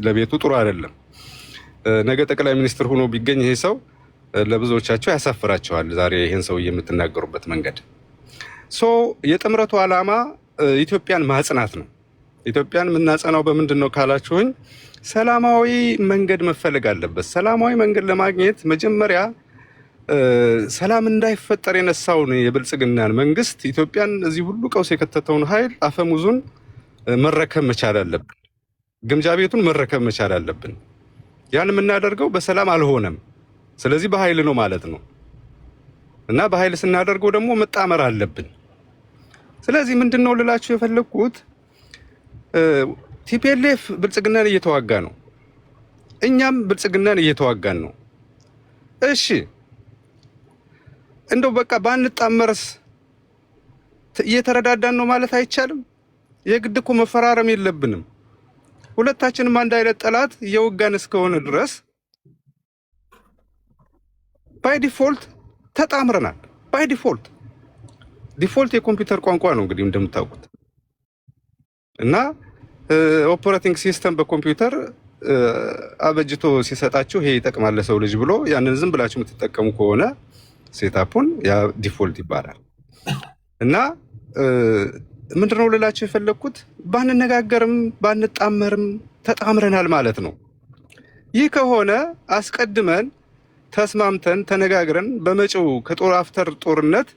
ለቤቱ ጥሩ አይደለም። ነገ ጠቅላይ ሚኒስትር ሆኖ ቢገኝ ይሄ ሰው ለብዙዎቻቸው ያሳፍራቸዋል። ዛሬ ይሄን ሰው የምትናገሩበት መንገድ የጥምረቱ ዓላማ ኢትዮጵያን ማጽናት ነው። ኢትዮጵያን የምናጸናው በምንድን ነው ካላችሁኝ፣ ሰላማዊ መንገድ መፈለግ አለበት። ሰላማዊ መንገድ ለማግኘት መጀመሪያ ሰላም እንዳይፈጠር የነሳውን የብልጽግናን መንግስት ኢትዮጵያን እዚህ ሁሉ ቀውስ የከተተውን ኃይል አፈሙዙን መረከብ መቻል አለብን። ግምጃ ቤቱን መረከብ መቻል አለብን። ያን የምናደርገው በሰላም አልሆነም። ስለዚህ በኃይል ነው ማለት ነው። እና በኃይል ስናደርገው ደግሞ መጣመር አለብን። ስለዚህ ምንድነው ልላችሁ የፈለግኩት፣ ቲፒኤልኤፍ ብልጽግናን እየተዋጋ ነው፣ እኛም ብልጽግናን እየተዋጋን ነው። እሺ እንደው በቃ ባንጣመርስ እየተረዳዳን ነው ማለት አይቻልም? የግድ እኮ መፈራረም የለብንም። ሁለታችንም አንድ አይነት ጠላት እየወጋን እስከሆነ ድረስ ባይ ዲፎልት ተጣምረናል። ባይ ዲፎልት የኮምፒውተር ቋንቋ ነው እንግዲህ እንደምታውቁት። እና ኦፐሬቲንግ ሲስተም በኮምፒውተር አበጅቶ ሲሰጣችሁ ይሄ ይጠቅማል ለሰው ልጅ ብሎ ያንን ዝም ብላችሁ የምትጠቀሙ ከሆነ ሴታፑን ያ ዲፎልት ይባላል። እና ምንድነው ልላችሁ የፈለግኩት ባንነጋገርም ባንጣመርም ተጣምረናል ማለት ነው። ይህ ከሆነ አስቀድመን ተስማምተን ተነጋግረን በመጪው ከጦር አፍተር ጦርነት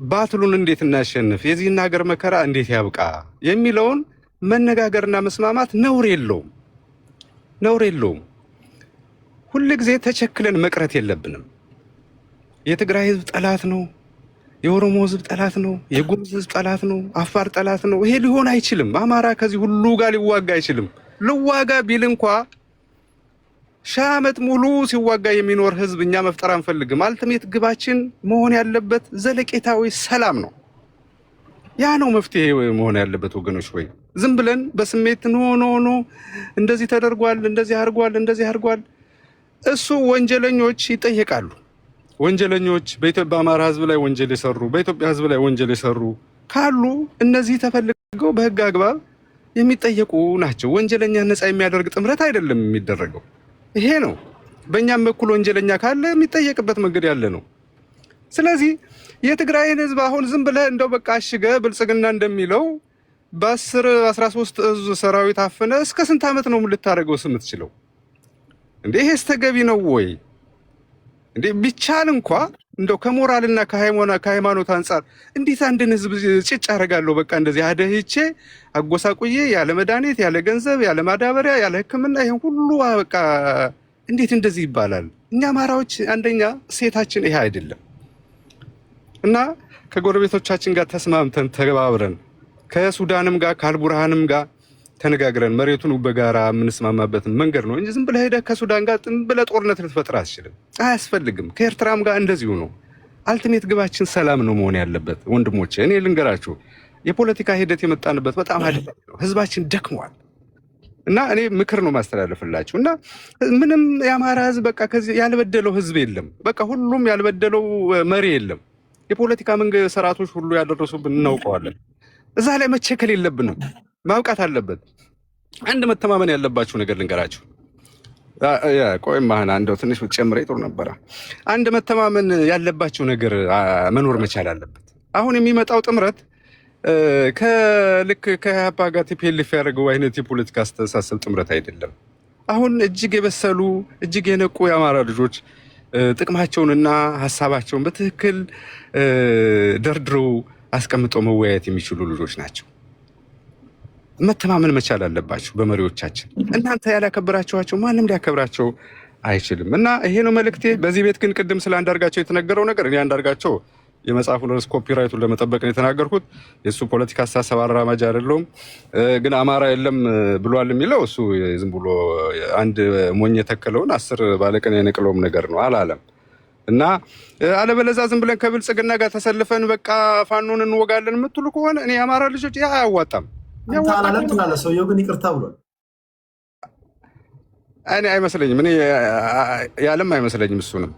ባትሉን እንዴት እናሸንፍ፣ የዚህን ሀገር መከራ እንዴት ያብቃ የሚለውን መነጋገርና መስማማት ነውር የለውም። ሁል ጊዜ ተቸክለን መቅረት የለብንም። የትግራይ ህዝብ ጠላት ነው፣ የኦሮሞ ህዝብ ጠላት ነው፣ የጉሙዝ ህዝብ ጠላት ነው፣ አፋር ጠላት ነው። ይሄ ሊሆን አይችልም። አማራ ከዚህ ሁሉ ጋር ሊዋጋ አይችልም። ልዋጋ ቢል እንኳ 1000 ዓመት ሙሉ ሲዋጋ የሚኖር ህዝብ እኛ መፍጠር አንፈልግም። አልቲሜት ግባችን መሆን ያለበት ዘለቄታዊ ሰላም ነው። ያ ነው መፍትሄ መሆን ያለበት ወገኖች። ወይ ዝም ብለን በስሜት ኖ እንደዚህ ተደርጓል፣ እንደዚህ አድርጓል። እሱ ወንጀለኞች ይጠየቃሉ። ወንጀለኞች በአማራ ህዝብ ላይ ወንጀል የሰሩ በኢትዮጵያ ህዝብ ላይ ወንጀል የሰሩ ካሉ እነዚህ ተፈልገው በህግ አግባብ የሚጠየቁ ናቸው። ወንጀለኛ ነፃ የሚያደርግ ጥምረት አይደለም የሚደረገው። ይሄ ነው። በእኛም በኩል ወንጀለኛ ካለ የሚጠየቅበት መንገድ ያለ ነው። ስለዚህ የትግራይን ህዝብ አሁን ዝም ብለህ እንደው በቃ አሽገ ብልጽግና እንደሚለው በ13 እዝ ሰራዊት አፈነ እስከ ስንት ዓመት ነው ልታደርገው የምትችለው እንዴ? ይሄስ ተገቢ ነው ወይ እንዴ? ቢቻል እንኳ እንደው ከሞራልና ከሃይማኖት አንጻር እንዴት አንድን ህዝብ ጭጭ አደርጋለሁ በቃ እንደዚህ አደህቼ አጎሳቁዬ ያለ መድኃኒት ያለ ገንዘብ ያለ ማዳበሪያ ያለ ሕክምና ይሄን ሁሉ በቃ እንዴት እንደዚህ ይባላል? እኛ አማራዎች አንደኛ ሴታችን ይሄ አይደለም እና ከጎረቤቶቻችን ጋር ተስማምተን ተባብረን ከሱዳንም ጋር ከአልቡርሃንም ጋር ተነጋግረን መሬቱን በጋራ የምንስማማበትን መንገድ ነው እንጂ ዝም ብለህ ሄደህ ከሱዳን ጋር ዝም ብለህ ጦርነት ልትፈጥር አትችልም። አያስፈልግም። ከኤርትራም ጋር እንደዚሁ ነው። አልቲሜት ግባችን ሰላም ነው መሆን ያለበት ወንድሞቼ። እኔ ልንገራችሁ የፖለቲካ ሂደት የመጣንበት በጣም አደጋ ነው። ህዝባችን ደክሟል እና እኔ ምክር ነው ማስተላለፍላችሁ እና ምንም የአማራ ህዝብ በቃ ከዚህ ያልበደለው ህዝብ የለም። በቃ ሁሉም ያልበደለው መሪ የለም። የፖለቲካ መንገድ ስርዓቶች ሁሉ ያደረሱብን እናውቀዋለን። እዛ ላይ መቸከል የለብንም። ማብቃት አለበት። አንድ መተማመን ያለባችሁ ነገር ልንገራችሁ። ቆይ ማህና እንደው ትንሽ ብትጨምረኝ ጥሩ ነበረ። አንድ መተማመን ያለባችሁ ነገር መኖር መቻል አለበት። አሁን የሚመጣው ጥምረት ከልክ ከኢህአፓ ጋር ቲፒኤልኤፍ ያደረገው አይነት የፖለቲካ አስተሳሰብ ጥምረት አይደለም። አሁን እጅግ የበሰሉ እጅግ የነቁ የአማራ ልጆች ጥቅማቸውንና ሀሳባቸውን በትክክል ደርድረው አስቀምጠው መወያየት የሚችሉ ልጆች ናቸው። መተማመን መቻል አለባችሁ በመሪዎቻችን። እናንተ ያላከበራችኋቸው ማንም ሊያከብራቸው አይችልም እና ይሄ ነው መልእክቴ። በዚህ ቤት ግን ቅድም ስለ አንዳርጋቸው የተነገረው ነገር እኔ አንዳርጋቸው የመጽሐፉን ርዕስ ኮፒራይቱን ለመጠበቅ ነው የተናገርኩት። የእሱ ፖለቲካ አስተሳሰብ አራማጅ አይደለሁም። ግን አማራ የለም ብሏል የሚለው እሱ ዝም ብሎ አንድ ሞኝ የተከለውን 10 ባለቀን የነቅለውም ነገር ነው አላለም። እና አለበለዛ ዝም ብለን ከብልጽግና ጋር ተሰልፈን በቃ ፋኖን እንወጋለን የምትሉ ከሆነ እኔ የአማራ ልጆች ያ አያዋጣም። ሰውየው ግን ይቅርታ ብሏል። እኔ አይመስለኝም፣ እኔ ያለም አይመስለኝም እሱንም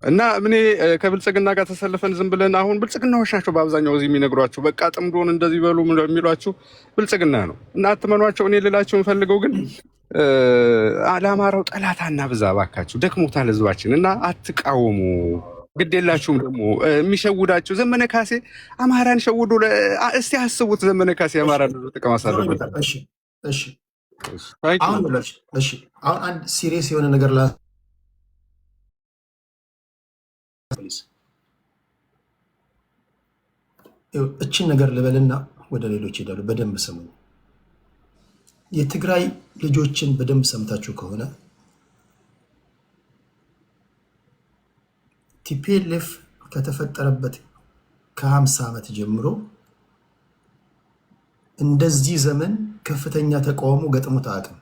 እና እኔ ከብልጽግና ጋር ተሰልፈን ዝም ብለን አሁን ብልጽግናዎች ናቸው በአብዛኛው እዚህ የሚነግሯችሁ በቃ ጥምዶን እንደዚህ በሉ የሚሏችሁ ብልጽግና ነው እና አትመኗቸው። እኔ ልላችሁ የምፈልገው ግን ለአማራው ጠላት አናብዛ እባካችሁ፣ ደክሞታል ህዝባችን እና አትቃወሙ። ግድ የላችሁም ደግሞ የሚሸውዳችሁ ዘመነ ካሴ አማራን ሸውዶ እስቲ አስቡት። ዘመነ ካሴ አማራን ጥቅም አሳለበት። አሁን አንድ ሲሪየስ የሆነ ነገር እችን ነገር ልበልና ወደ ሌሎች ሄዳሉ። በደንብ ስሙ። የትግራይ ልጆችን በደንብ ሰምታችሁ ከሆነ ቲፒኤልኤፍ ከተፈጠረበት ከ50 ዓመት ጀምሮ እንደዚህ ዘመን ከፍተኛ ተቃውሞ ገጥሞት አያውቅም።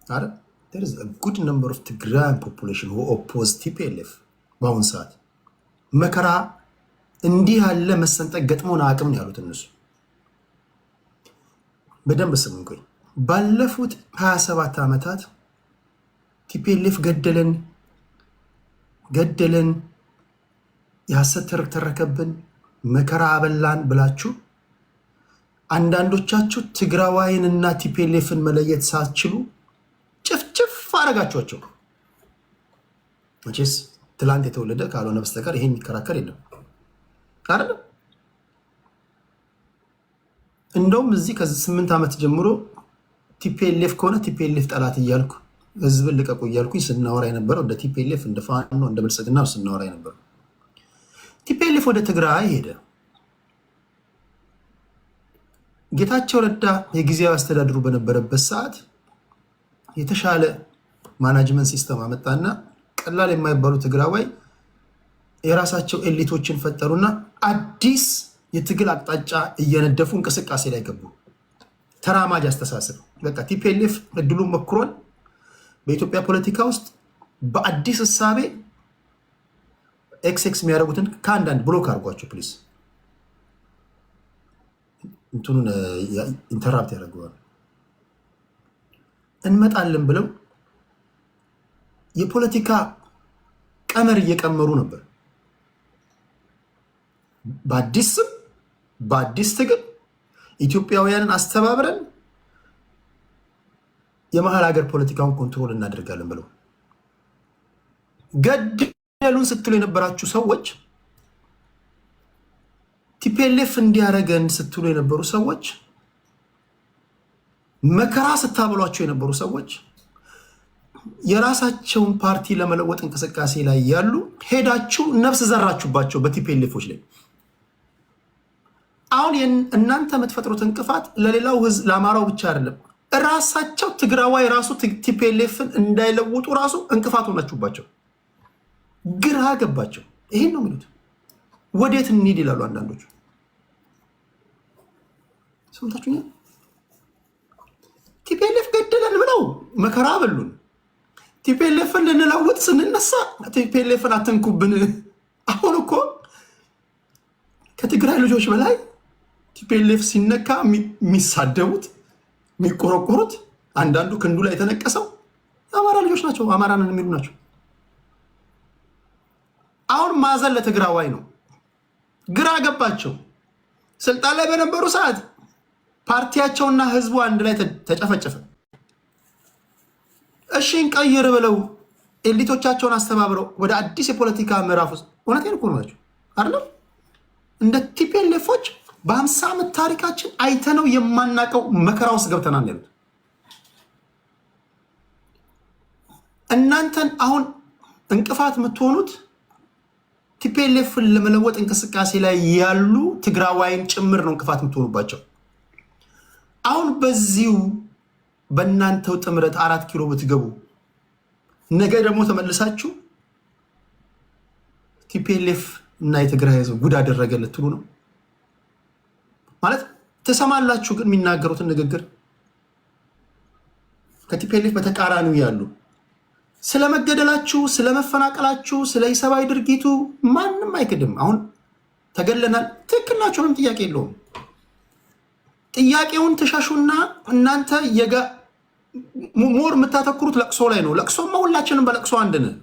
አረ there is a good number of Tigrayan population who oppose TPLF። በአሁን ሰዓት መከራ እንዲህ ያለ መሰንጠቅ ገጥሞን አያውቅም ያሉት እነሱ። በደንብ ስሙኝ። ቆይ ባለፉት 27 ዓመታት ቲፒኤልኤፍ ገደለን፣ የሐሰት ተረከብን፣ መከራ አበላን ብላችሁ አንዳንዶቻችሁ ትግራዋይንና ቲፒኤልኤፍን መለየት ሳትችሉ ጭፍጭፍ አረጋችኋቸው። መቼስ ትላንት የተወለደ ካልሆነ በስተቀር ይሄ የሚከራከር የለም አይደል? እንደውም እዚህ ከ8 ዓመት ጀምሮ ቲፒኤልኤፍ ከሆነ ቲፒኤልኤፍ ጠላት እያልኩ ህዝብን ልቀቁ እያልኩኝ ስናወራ የነበረው እንደ ቲፒኤልኤፍ እንደ ፋኖ እንደ ብልጽግና ስናወራ የነበረው። ቲፒኤልኤፍ ወደ ትግራይ ሄደ። ጌታቸው ረዳ የጊዜያዊ አስተዳድሩ በነበረበት ሰዓት የተሻለ ማናጅመንት ሲስተም አመጣና ቀላል የማይባሉ ትግራዋይ የራሳቸው ኤሊቶችን ፈጠሩና አዲስ የትግል አቅጣጫ እየነደፉ እንቅስቃሴ ላይ ገቡ። ተራማጅ አስተሳሰብ። በቃ ቲፒኤልኤፍ እድሉን መክሯል። በኢትዮጵያ ፖለቲካ ውስጥ በአዲስ እሳቤ ኤክስኤክስ የሚያደርጉትን ከአንዳንድ ብሎክ አድርጓቸው ፕሊዝ። እንትኑን ኢንተራፕት ያደርገዋል። እንመጣለን ብለው የፖለቲካ ቀመር እየቀመሩ ነበር። በአዲስ ስም በአዲስ ትግል ኢትዮጵያውያንን አስተባብረን የመሀል ሀገር ፖለቲካውን ኮንትሮል እናደርጋለን ብለው ገደሉን ስትሉ የነበራችሁ ሰዎች፣ ቲፒኤልኤፍ እንዲያደርገን ስትሉ የነበሩ ሰዎች፣ መከራ ስታበሏቸው የነበሩ ሰዎች፣ የራሳቸውን ፓርቲ ለመለወጥ እንቅስቃሴ ላይ ያሉ ሄዳችሁ ነፍስ ዘራችሁባቸው በቲፒኤልኤፎች ላይ። አሁን እናንተ የምትፈጥሩት እንቅፋት ለሌላው ህዝብ ለአማራው ብቻ አይደለም። ራሳቸው ትግራዋይ ራሱ ቲፒኤልኤፍን እንዳይለውጡ ራሱ እንቅፋት ሆናችሁባቸው። ግራ ገባቸው። ይሄን ነው የሚሉት። ወዴት እንሂድ ይላሉ አንዳንዶቹ። ሰምታችሁኛ? ቲፒኤልኤፍ ገደለን ብለው መከራ በሉን። ቲፒኤልኤፍን ልንለውጥ ስንነሳ ቲፒኤልኤፍን አትንኩብን። አሁን እኮ ከትግራይ ልጆች በላይ ቲፒኤልኤፍ ሲነካ የሚሳደቡት የሚቆረቆሩት፣ አንዳንዱ ክንዱ ላይ የተነቀሰው የአማራ ልጆች ናቸው። አማራንን የሚሉ ናቸው። አሁን ማዘን ለትግራዋይ ነው። ግራ ገባቸው። ስልጣን ላይ በነበሩ ሰዓት ፓርቲያቸውና ህዝቡ አንድ ላይ ተጨፈጨፈ። እሺ እንቀይር ብለው ኤሊቶቻቸውን አስተባብረው ወደ አዲስ የፖለቲካ ምዕራፍ ውስጥ እውነቴን እኮ ናቸው አይደለም። እንደ ቲፒኤልኤፎች በ50 ዓመት ታሪካችን አይተነው የማናቀው መከራ ውስጥ ገብተናል ያሉት እናንተን አሁን እንቅፋት የምትሆኑት ቲፒኤልኤፍን ለመለወጥ እንቅስቃሴ ላይ ያሉ ትግራዋይን ጭምር ነው እንቅፋት የምትሆኑባቸው። አሁን በዚሁ በእናንተው ጥምረት 4 ኪሎ ብትገቡ ነገ ደግሞ ተመልሳችሁ ቲፒኤልኤፍ እና የትግራይ ህዝብ ጉድ አደረገ ልትሉ ነው ማለት። ትሰማላችሁ ግን የሚናገሩትን ንግግር ከቲፒኤልኤፍ በተቃራኒው ያሉ ስለመገደላችሁ፣ ስለመፈናቀላችሁ፣ ስለ ኢሰብአዊ ድርጊቱ ማንም አይክድም። አሁን ተገለናል፣ ትክክል ናቸው፣ ምንም ጥያቄ የለውም። ጥያቄውን ትሸሹና እናንተ ሞር የምታተኩሩት ለቅሶ ላይ ነው። ለቅሶማ ሁላችንም በለቅሶ አንድ ነን።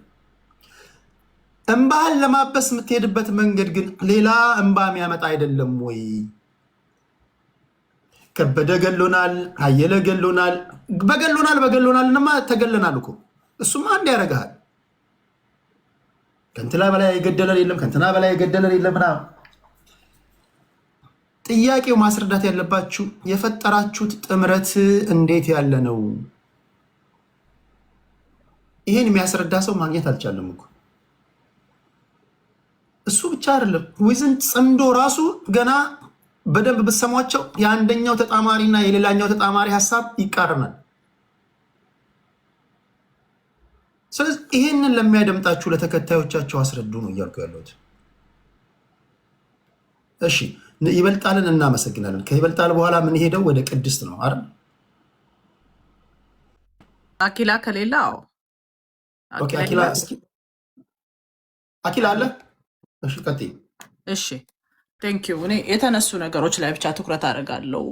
እንባህን ለማበስ የምትሄድበት መንገድ ግን ሌላ እንባ የሚያመጣ አይደለም ወይ? ከበደ ገሎናል፣ አየለ ገሎናል፣ በገሎናል እንማ ተገለናል እኮ እሱማ አንድ ያደርግሃል። ከእንትና በላይ የገደለን የለም፣ ከእንትና በላይ የገደለን የለም ምናምን። ጥያቄው ማስረዳት ያለባችሁ የፈጠራችሁት ጥምረት እንዴት ያለ ነው? ይሄን የሚያስረዳ ሰው ማግኘት አልቻለም እኮ። እሱ ብቻ አይደለም፣ ዊዝን ጽምዶ ራሱ ገና በደንብ ብትሰሟቸው የአንደኛው ተጣማሪና የሌላኛው ተጣማሪ ሀሳብ ይቃረናል። ስለዚህ ይሄንን ለሚያደምጣችሁ ለተከታዮቻቸው አስረዱ ነው እያልኩ ያለሁት። እሺ ይበልጣልን እናመሰግናለን። ከይበልጣል በኋላ ምን ሄደው ወደ ቅድስት ነው አይደል? አኪላ ከሌላ አኪላ አለ። እሺ ቀጥይ። እሺ ቴንኪው። እኔ የተነሱ ነገሮች ላይ ብቻ ትኩረት አደርጋለሁ።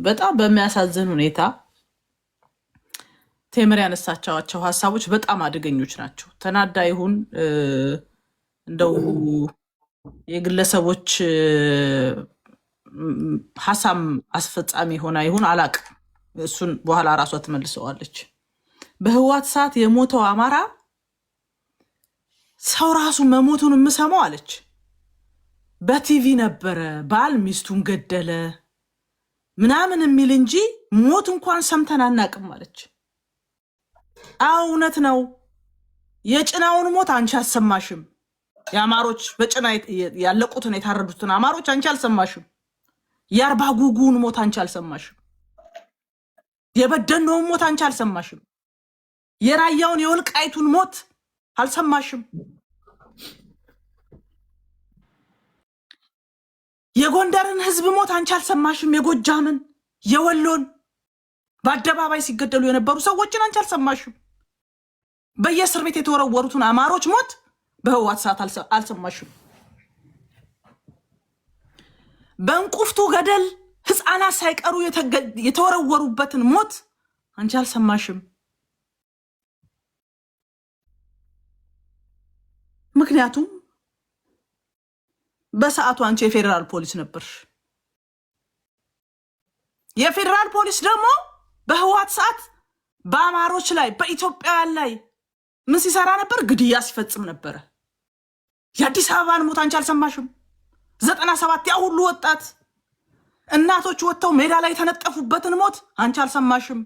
በጣም በሚያሳዝን ሁኔታ ቴምር ያነሳቻቸው ሀሳቦች በጣም አደገኞች ናቸው። ተናዳ ይሁን እንደው የግለሰቦች ሐሳብ አስፈጻሚ ሆና ይሁን አላቅም። እሱን በኋላ ራሷ ትመልሰዋለች። በህዋት ሰዓት የሞተው አማራ ሰው ራሱ መሞቱን የምሰማው አለች በቲቪ ነበረ። ባል ሚስቱን ገደለ ምናምን የሚል እንጂ ሞት እንኳን ሰምተን አናቅም አለች። አዎ እውነት ነው። የጭናውን ሞት አንቺ አልሰማሽም። የአማሮች በጭና ያለቁትን የታረዱትን አማሮች አንቺ አልሰማሽም። የአርባ ጉጉን ሞት አንቺ አልሰማሽም። የበደኖውን ሞት አንቺ አልሰማሽም። የራያውን የወልቃይቱን ሞት አልሰማሽም። የጎንደርን ህዝብ ሞት አንቺ አልሰማሽም። የጎጃምን የወሎን በአደባባይ ሲገደሉ የነበሩ ሰዎችን አንቺ አልሰማሽም። በየእስር ቤት የተወረወሩትን አማሮች ሞት በህዋት ሰዓት አልሰማሽም። በእንቁፍቱ ገደል ህፃናት ሳይቀሩ የተወረወሩበትን ሞት አንቺ አልሰማሽም። ምክንያቱም በሰዓቱ አንቺ የፌዴራል ፖሊስ ነበርሽ። የፌዴራል ፖሊስ ደግሞ በህዋት ሰዓት በአማሮች ላይ በኢትዮጵያውያን ላይ ምን ሲሰራ ነበር? ግድያ ሲፈጽም ነበረ። የአዲስ አበባን ሞት አንቺ አልሰማሽም። 97 ያ ሁሉ ወጣት እናቶች ወጥተው ሜዳ ላይ የተነጠፉበትን ሞት አንቺ አልሰማሽም።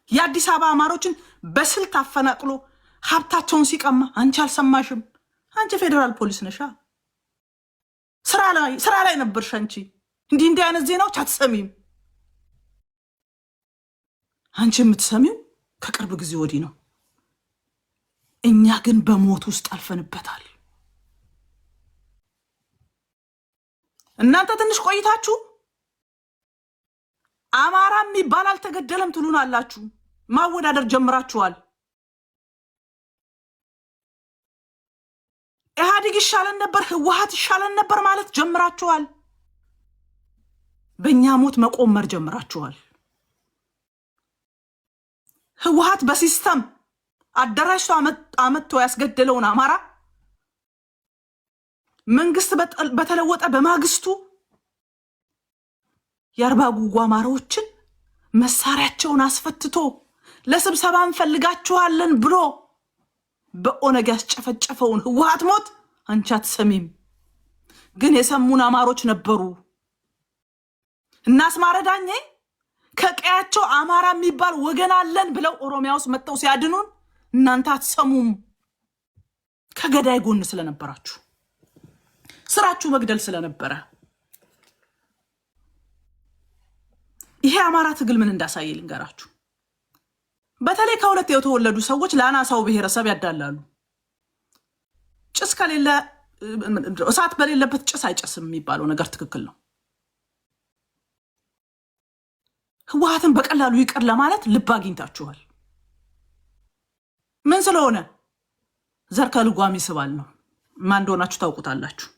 የአዲስ አበባ አማሮችን በስልት አፈናቅሎ ሀብታቸውን ሲቀማ አንቺ አልሰማሽም። አንቺ ፌዴራል ፖሊስ ነሻ። ስራ ላይ ነበርሽ አንቺ። እንዲህ አይነት ዜናዎች አትሰሚም። አንቺ የምትሰሚው ከቅርብ ጊዜ ወዲህ ነው። እኛ ግን በሞት ውስጥ አልፈንበታል። እናንተ ትንሽ ቆይታችሁ አማራ የሚባል አልተገደለም ትሉን አላችሁ። ማወዳደር ጀምራችኋል። ኢህአዴግ ይሻለን ነበር፣ ህወሓት ይሻለን ነበር ማለት ጀምራችኋል። በእኛ ሞት መቆመር ጀምራችኋል። ህወሓት በሲስተም አደራጅቶ አመጥቶ ያስገደለውን አማራ መንግስት በተለወጠ በማግስቱ የአርባ ጉጉ አማራዎችን መሳሪያቸውን አስፈትቶ ለስብሰባ እንፈልጋችኋለን ብሎ በኦነግ ያስጨፈጨፈውን ህወሓት ሞት አንቺ አትሰሚም። ግን የሰሙን አማሮች ነበሩ። እና አስማረ ዳኜ ከቀያቸው አማራ የሚባል ወገን አለን ብለው ኦሮሚያ ውስጥ መጥተው ሲያድኑን እናንተ አትሰሙም። ከገዳይ ጎን ስለነበራችሁ፣ ስራችሁ መግደል ስለነበረ። ይሄ አማራ ትግል ምን እንዳሳየ ልንገራችሁ። በተለይ ከሁለት የተወለዱ ሰዎች ለአናሳው ብሔረሰብ ያዳላሉ። ጭስ ከሌለ እሳት በሌለበት ጭስ አይጨስም የሚባለው ነገር ትክክል ነው። ህወሓትን በቀላሉ ይቅር ለማለት ልብ አግኝታችኋል። ምን ስለሆነ? ዘር ከልጓም ይስባል ነው። ማን እንደሆናችሁ ታውቁታላችሁ።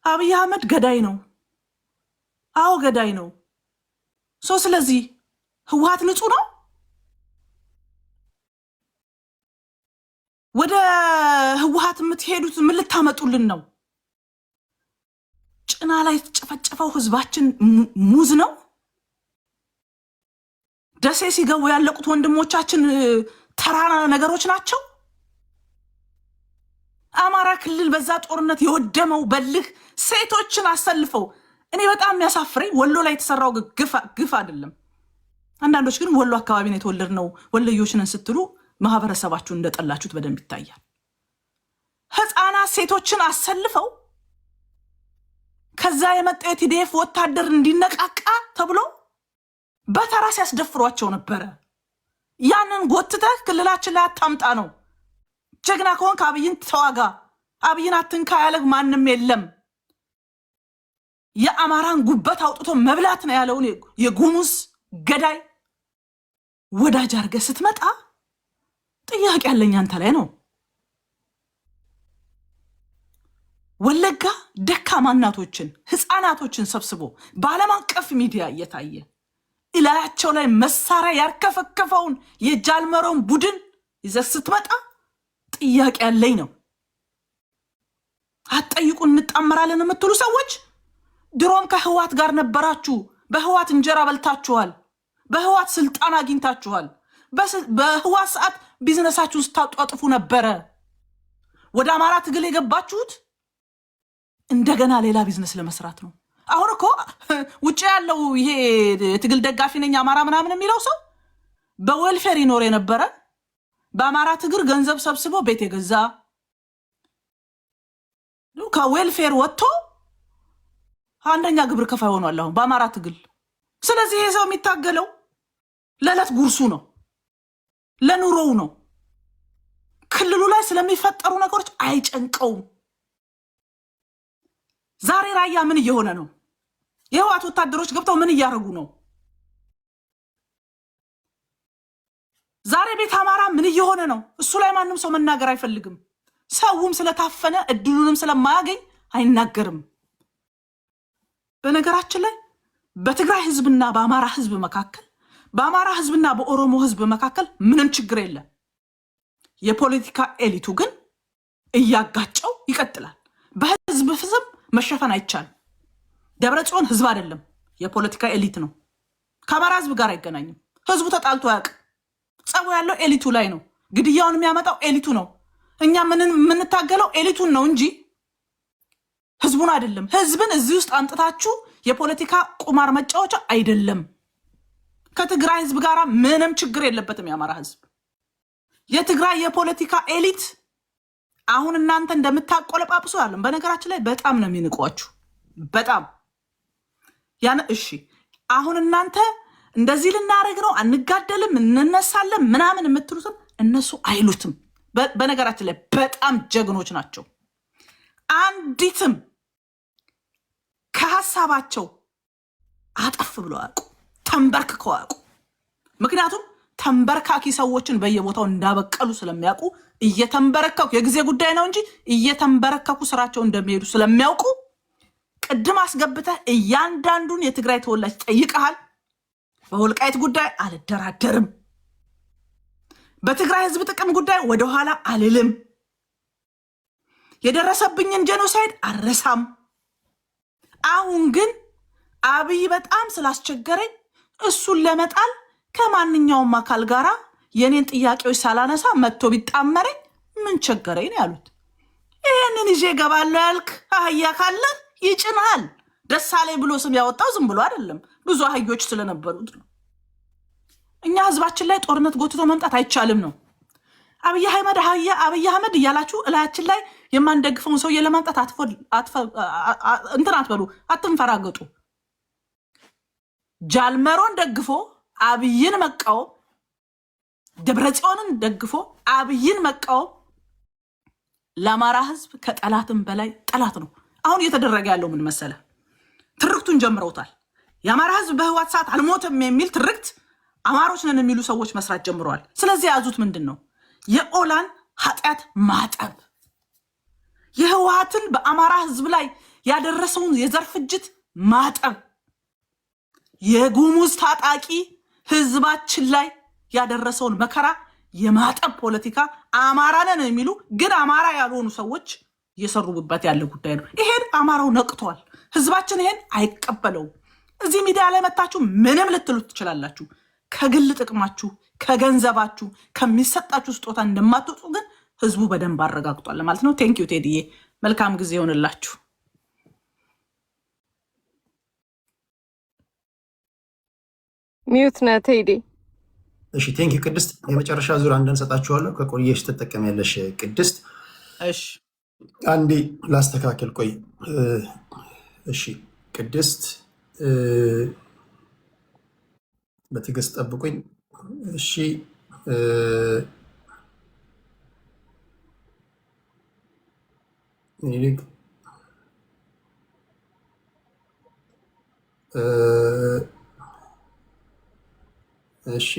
አብይ አህመድ ገዳይ ነው። አዎ ገዳይ ነው። ስለዚህ ህወሓት ንጹህ ነው። ወደ ህወሓት የምትሄዱት ምን ልታመጡልን ነው? ጭና ላይ የተጨፈጨፈው ህዝባችን ሙዝ ነው። ደሴ ሲገቡ ያለቁት ወንድሞቻችን ተራ ነገሮች ናቸው። አማራ ክልል በዛ ጦርነት የወደመው በልህ ሴቶችን አሰልፈው። እኔ በጣም የሚያሳፍረኝ ወሎ ላይ የተሰራው ግፍ አይደለም። አንዳንዶች ግን ወሎ አካባቢ ነው የተወለድነው ወሎዮች ነን ስትሉ ማህበረሰባችሁን እንደጠላችሁት በደንብ ይታያል። ህፃናት ሴቶችን አሰልፈው ከዛ የመጣ የቲዲኤፍ ወታደር እንዲነቃቃ ተብሎ በተራ ሲያስደፍሯቸው ነበረ። ያንን ጎትተህ ክልላችን ላይ አታምጣ ነው። ጀግና ከሆንክ አብይን ተዋጋ። አብይን አትንካ ያለህ ማንም የለም። የአማራን ጉበት አውጥቶ መብላት ነው ያለውን የጉሙዝ ገዳይ ወዳጅ አድርገህ ስትመጣ ጥያቄ ያለኝ አንተ ላይ ነው። ወለጋ ደካማ እናቶችን ህፃናቶችን ሰብስቦ በዓለም አቀፍ ሚዲያ እየታየ ኢላያቸው ላይ መሳሪያ ያርከፈከፈውን የጃልመሮን ቡድን ይዘህ ስትመጣ ጥያቄ ያለኝ ነው። አትጠይቁን እንጣመራለን የምትሉ ሰዎች ድሮም ከህዋት ጋር ነበራችሁ። በህዋት እንጀራ በልታችኋል። በህዋት ስልጣን አግኝታችኋል። በህዋት ሰዓት ቢዝነሳችሁን ስታጧጥፉ ነበረ። ወደ አማራ ትግል የገባችሁት እንደገና ሌላ ቢዝነስ ለመስራት ነው። አሁን እኮ ውጭ ያለው ይሄ ትግል ደጋፊ ነኝ አማራ ምናምን የሚለው ሰው በዌልፌር ይኖር የነበረ በአማራ ትግል ገንዘብ ሰብስቦ ቤት የገዛ ከዌልፌር ወጥቶ አንደኛ ግብር ከፋይ ሆኗል አሁን በአማራ ትግል። ስለዚህ ይሄ ሰው የሚታገለው ለዕለት ጉርሱ ነው፣ ለኑሮው ነው። ክልሉ ላይ ስለሚፈጠሩ ነገሮች አይጨንቀውም። ዛሬ ራያ ምን እየሆነ ነው? የህወሓት ወታደሮች ገብተው ምን እያደረጉ ነው? ዛሬ ቤት አማራ ምን እየሆነ ነው? እሱ ላይ ማንም ሰው መናገር አይፈልግም። ሰውም ስለታፈነ እድሉንም ስለማያገኝ አይናገርም። በነገራችን ላይ በትግራይ ህዝብና በአማራ ህዝብ መካከል፣ በአማራ ህዝብና በኦሮሞ ህዝብ መካከል ምንም ችግር የለም። የፖለቲካ ኤሊቱ ግን እያጋጨው ይቀጥላል። በህዝብ ፍዝም መሸፈን አይቻልም። ደብረጽዮን ህዝብ አይደለም፣ የፖለቲካ ኤሊት ነው። ከአማራ ህዝብ ጋር አይገናኝም። ህዝቡ ተጣልቶ ያውቅ። ጸቡ ያለው ኤሊቱ ላይ ነው። ግድያውን የሚያመጣው ኤሊቱ ነው። እኛ የምንታገለው ኤሊቱን ነው እንጂ ህዝቡን አይደለም። ህዝብን እዚህ ውስጥ አምጥታችሁ የፖለቲካ ቁማር መጫወቻ አይደለም። ከትግራይ ህዝብ ጋር ምንም ችግር የለበትም የአማራ ህዝብ። የትግራይ የፖለቲካ ኤሊት አሁን እናንተ እንደምታቆለጳጵሱ ያለን በነገራችን ላይ በጣም ነው የሚንቋችሁ። በጣም ያን እሺ፣ አሁን እናንተ እንደዚህ ልናረግ ነው አንጋደልም እንነሳለን ምናምን የምትሉትን እነሱ አይሉትም። በነገራችን ላይ በጣም ጀግኖች ናቸው። አንዲትም ከሐሳባቸው አጠፍ ብለው አያውቁ፣ ተንበርክከው አያውቁ። ምክንያቱም ተንበርካኪ ሰዎችን በየቦታው እንዳበቀሉ ስለሚያውቁ እየተንበረከኩ የጊዜ ጉዳይ ነው እንጂ እየተንበረከኩ ስራቸው እንደሚሄዱ ስለሚያውቁ ቅድም አስገብተህ እያንዳንዱን የትግራይ ተወላጅ ጠይቀሃል። በወልቃይት ጉዳይ አልደራደርም፣ በትግራይ ህዝብ ጥቅም ጉዳይ ወደኋላ አልልም፣ የደረሰብኝን ጄኖሳይድ አልረሳም። አሁን ግን አብይ በጣም ስላስቸገረኝ እሱን ለመጣል ከማንኛውም አካል ጋር የኔን ጥያቄዎች ሳላነሳ መጥቶ ቢጣመረኝ ምን ቸገረኝ ነው ያሉት። ይህንን ይዤ እገባለሁ ያልክ አህያ ካለ ይጭናል። ደሳሌ ብሎ ስም ያወጣው ዝም ብሎ አይደለም፣ ብዙ አህዮች ስለነበሩት ነው። እኛ ህዝባችን ላይ ጦርነት ጎትቶ መምጣት አይቻልም ነው። አብይ አህመድ እያላችሁ እላያችን ላይ የማንደግፈውን ሰውዬ ለማምጣት እንትን አትበሉ፣ አትንፈራገጡ። ጃልመሮን ደግፎ አብይን መቃወም፣ ደብረጽዮንን ደግፎ አብይን መቃወም ለአማራ ህዝብ ከጠላትም በላይ ጠላት ነው። አሁን እየተደረገ ያለው ምን መሰለ? ትርክቱን ጀምረውታል። የአማራ ህዝብ በህወሓት ሰዓት አልሞተም የሚል ትርክት አማሮች ነን የሚሉ ሰዎች መስራት ጀምረዋል። ስለዚህ የያዙት ምንድን ነው? የኦላን ኃጢአት ማጠብ፣ የህወሓትን በአማራ ህዝብ ላይ ያደረሰውን የዘር ፍጅት ማጠብ፣ የጉሙዝ ታጣቂ ህዝባችን ላይ ያደረሰውን መከራ የማጠብ ፖለቲካ አማራ ነን የሚሉ ግን አማራ ያልሆኑ ሰዎች እየሰሩበት ያለ ጉዳይ ነው። ይሄን አማራው ነቅቷል። ህዝባችን ይሄን አይቀበለውም። እዚህ ሚዲያ ላይ መታችሁ ምንም ልትሉት ትችላላችሁ። ከግል ጥቅማችሁ፣ ከገንዘባችሁ፣ ከሚሰጣችሁ ስጦታ እንደማትወጡ ግን ህዝቡ በደንብ አረጋግጧል ማለት ነው። ቴንኪዩ ቴዲዬ፣ መልካም ጊዜ ይሆንላችሁ። ሚዩት ነህ ቴዲ። እሺ ቴንኪዩ ቅድስት። የመጨረሻ ዙር አንድን ሰጣችኋለሁ። ከቆየሽ ትጠቀሚያለሽ ቅድስት። እሺ አንዴ ላስተካከል። ቆይ እሺ ቅድስት በትዕግስት ጠብቁኝ። እሺ እሺ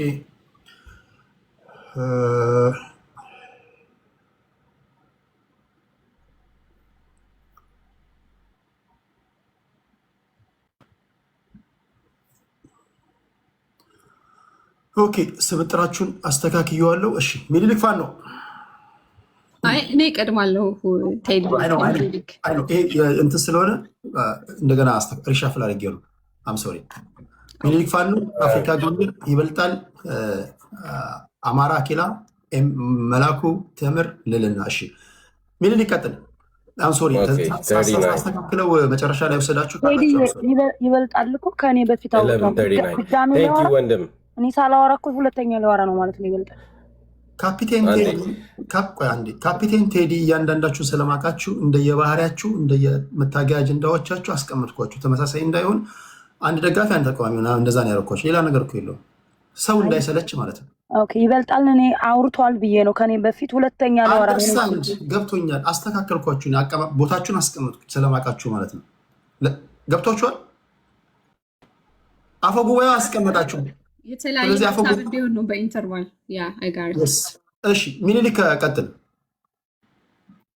ኦኬ፣ ስብጥራችሁን አስተካክየዋለሁ። እሺ ሚኒሊክ ፋኖ ነው። አይ እኔ እቀድማለሁ። ቴዲ እንትን ስለሆነ እንደገና ሪሻፍል አድርጌው ነው። አም ሶሪ። ሚኒሊክ ፋኖ አፍሪካ ጎንደር ይበልጣል። አማራ ኪላ መላኩ ተምር ልልና። እሺ ሚኒሊክ ቀጥል። አም ሶሪ አስተካክለው መጨረሻ ላይ ወሰዳችሁ። ይበልጣል እኮ ከኔ በፊት ወንድም እኔ ሳላወራ እኮ ሁለተኛ ላወራ ነው ማለት ነው። ይበልጣል ካፒቴን ቴዲ እያንዳንዳችሁ ስለማቃችሁ እንደየባህሪያችሁ እንደየመታገያ አጀንዳዎቻችሁ አስቀምጥኳችሁ ተመሳሳይ እንዳይሆን አንድ ደጋፊ አንድ ተቃዋሚ እንደዛ ነው ያደረኳችሁ። ሌላ ነገር እኮ የለውም። ሰው እንዳይሰለች ማለት ነው። ኦኬ ይበልጣል። እኔ አውርቷል ብዬ ነው ከኔ በፊት ሁለተኛ ላወራ ነው። ገብቶኛል። አስተካከልኳችሁ። ቦታችሁን አስቀምጥኩ ስለማቃችሁ ማለት ነው። ገብቷችኋል? አፈ ጉባኤው አስቀመጣችሁ። የተለያየ ቪዲዮ ነው በኢንተርቫል ያ አይጋር። እሺ ሚኒሊክ ቀጥል።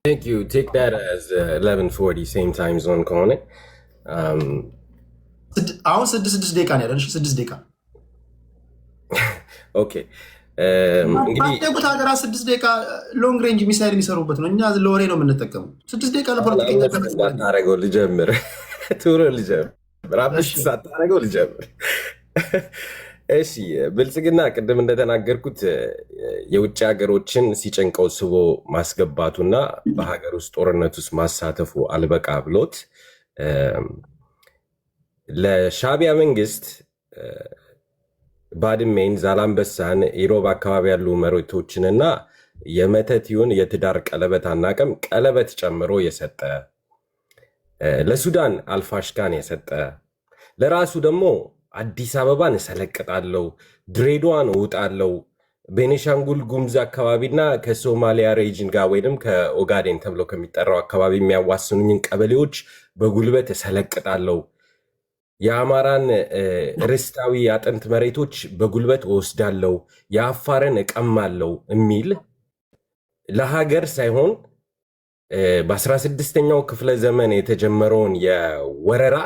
Thank you. Take that as 11:40 same time zone ከሆነ አሁን 6 ደቂቃ ነው ያለን። 6 ደቂቃ ኦኬ። እንግዲህ ባደጉት ሀገራት 6 ደቂቃ ሎንግ ሬንጅ ሚሳይል የሚሰሩበት ነው። እኛ ለወሬ ነው የምንጠቀመው። 6 ደቂቃ ለፖለቲከኛ ሳታረገው ልጀምር ቱሮ ልጀምር አብሽ ሳታረገው ልጀምር። እሺ ብልጽግና ቅድም እንደተናገርኩት የውጭ ሀገሮችን ሲጨንቀው ስቦ ማስገባቱና በሀገር ውስጥ ጦርነት ውስጥ ማሳተፉ አልበቃ ብሎት ለሻዕቢያ መንግስት ባድሜን፣ ዛላምበሳን፣ ኢሮብ አካባቢ ያሉ መሬቶችንና የመተቲውን የትዳር ቀለበት አናቅም ቀለበት ጨምሮ የሰጠ ለሱዳን አልፋሽጋን የሰጠ ለራሱ ደግሞ አዲስ አበባን እሰለቅጣለሁ፣ ድሬዳዋን እውጣለሁ፣ ቤኒሻንጉል ጉሙዝ አካባቢና ከሶማሊያ ሬጅን ጋር ወይም ከኦጋዴን ተብሎ ከሚጠራው አካባቢ የሚያዋስኑኝን ቀበሌዎች በጉልበት እሰለቅጣለሁ፣ የአማራን ርስታዊ አጥንት መሬቶች በጉልበት እወስዳለሁ፣ የአፋርን እቀማለሁ የሚል ለሀገር ሳይሆን በ16ኛው ክፍለ ዘመን የተጀመረውን የወረራ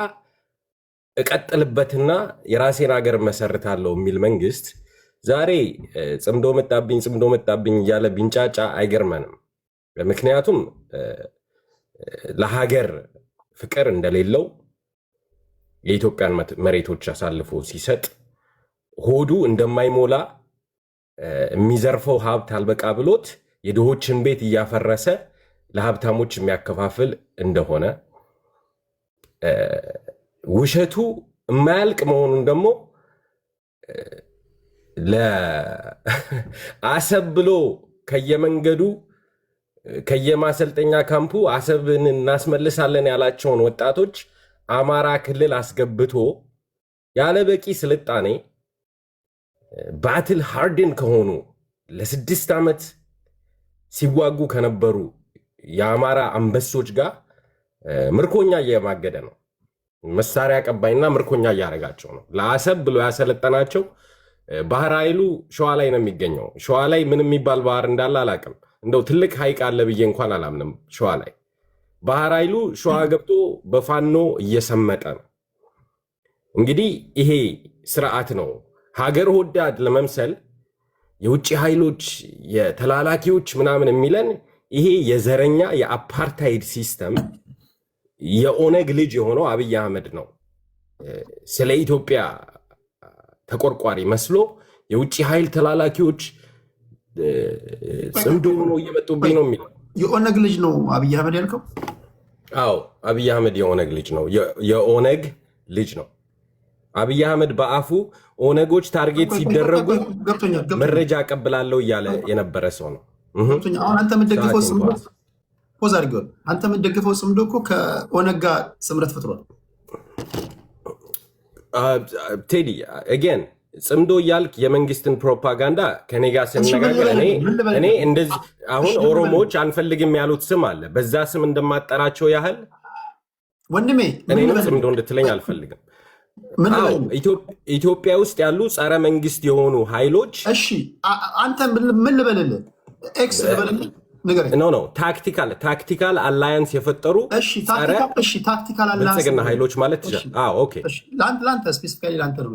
እቀጥልበትና የራሴን ሀገር መሰርታለሁ የሚል መንግስት ዛሬ ጽምዶ መጣብኝ እያለ ቢንጫጫ አይገርመንም። ምክንያቱም ለሀገር ፍቅር እንደሌለው የኢትዮጵያን መሬቶች አሳልፎ ሲሰጥ ሆዱ እንደማይሞላ የሚዘርፈው ሀብት አልበቃ ብሎት የድሆችን ቤት እያፈረሰ ለሀብታሞች የሚያከፋፍል እንደሆነ ውሸቱ የማያልቅ መሆኑን ደግሞ ለአሰብ ብሎ ከየመንገዱ ከየማሰልጠኛ ካምፑ አሰብን እናስመልሳለን ያላቸውን ወጣቶች አማራ ክልል አስገብቶ ያለ በቂ ስልጣኔ ባትል ሃርድን ከሆኑ ለ6 ዓመት ሲዋጉ ከነበሩ የአማራ አንበሶች ጋር ምርኮኛ እየማገደ ነው። መሳሪያ ቀባይና ምርኮኛ እያደረጋቸው ነው። ለአሰብ ብሎ ያሰለጠናቸው ባህር ኃይሉ ሸዋ ላይ ነው የሚገኘው። ሸዋ ላይ ምን የሚባል ባህር እንዳለ አላቅም። እንደው ትልቅ ሐይቅ አለ ብዬ እንኳን አላምንም። ሸዋ ላይ ባህር ኃይሉ ሸዋ ገብቶ በፋኖ እየሰመጠ ነው። እንግዲህ ይሄ ስርዓት ነው ሀገር ወዳድ ለመምሰል የውጭ ኃይሎች የተላላኪዎች ምናምን የሚለን ይሄ የዘረኛ የአፓርታይድ ሲስተም የኦነግ ልጅ የሆነው አብይ አህመድ ነው። ስለ ኢትዮጵያ ተቆርቋሪ መስሎ የውጭ ኃይል ተላላኪዎች ጽምዶ ሆኖ እየመጡብኝ ነው የሚለው። የኦነግ ልጅ ነው አብይ አህመድ ያልከው? አዎ አብይ አህመድ የኦነግ ልጅ ነው። የኦነግ ልጅ ነው። አብይ አህመድ በአፉ ኦነጎች ታርጌት ሲደረጉ መረጃ አቀብላለሁ እያለ የነበረ ሰው ነው። አሁን አንተ የምትደግፈው ጽምዶ ፖዝ አድርገዋል። አንተ የምትደግፈው ጽምዶ እኮ ከኦነግ ጋር ስምረት ፈጥሯል። ቴዲ አገን ጽምዶ እያልክ የመንግስትን ፕሮፓጋንዳ ከኔ ጋር ስነጋገር እኔ እንደዚህ አሁን ኦሮሞዎች አንፈልግም ያሉት ስም አለ። በዛ ስም እንደማጠራቸው ያህል ወንድሜ እኔንም ጽምዶ እንድትለኝ አልፈልግም። ኢትዮጵያ ውስጥ ያሉ ጸረ መንግስት የሆኑ ኃይሎች እሺ፣ አንተ ምን ልበልልህ? ኤክስ ልበልልህ? ኖ ታክቲካል አላያንስ የፈጠሩ ታክቲካል አላያንስ ብልጽግና ኃይሎች ማለት ይችላል። ኦኬ ለአንተ ስፔሲፊካሊ ለአንተ ነው።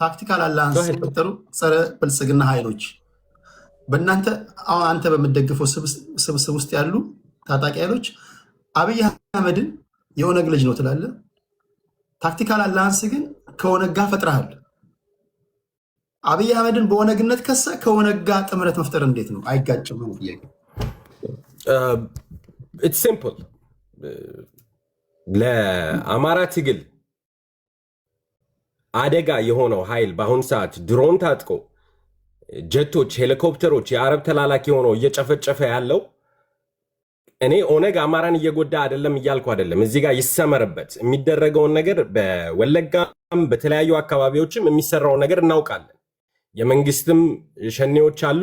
ታክቲካል አላያንስ የፈጠሩ ጸረ ብልጽግና ኃይሎች በእናንተ አንተ በምትደግፈው ስብስብ ውስጥ ያሉ ታጣቂ ኃይሎች አብይ አህመድን የኦነግ ልጅ ነው ትላለህ። ታክቲካል አላያንስ ግን ከኦነግ ጋር ፈጥረሃል። አብይ አህመድን በኦነግነት ከሰ ከኦነግ ጋር ጥምረት መፍጠር እንዴት ነው? አይጋጭም ነው ጥያቄ። ኢትስ ሲምፕል። ለአማራ ትግል አደጋ የሆነው ኃይል በአሁኑ ሰዓት ድሮን ታጥቆ ጀቶች፣ ሄሊኮፕተሮች የአረብ ተላላኪ ሆነው እየጨፈጨፈ ያለው እኔ ኦነግ አማራን እየጎዳ አይደለም እያልኩ አይደለም። እዚህ ጋር ይሰመርበት። የሚደረገውን ነገር በወለጋም በተለያዩ አካባቢዎችም የሚሰራውን ነገር እናውቃለን። የመንግስትም ሸኔዎች አሉ።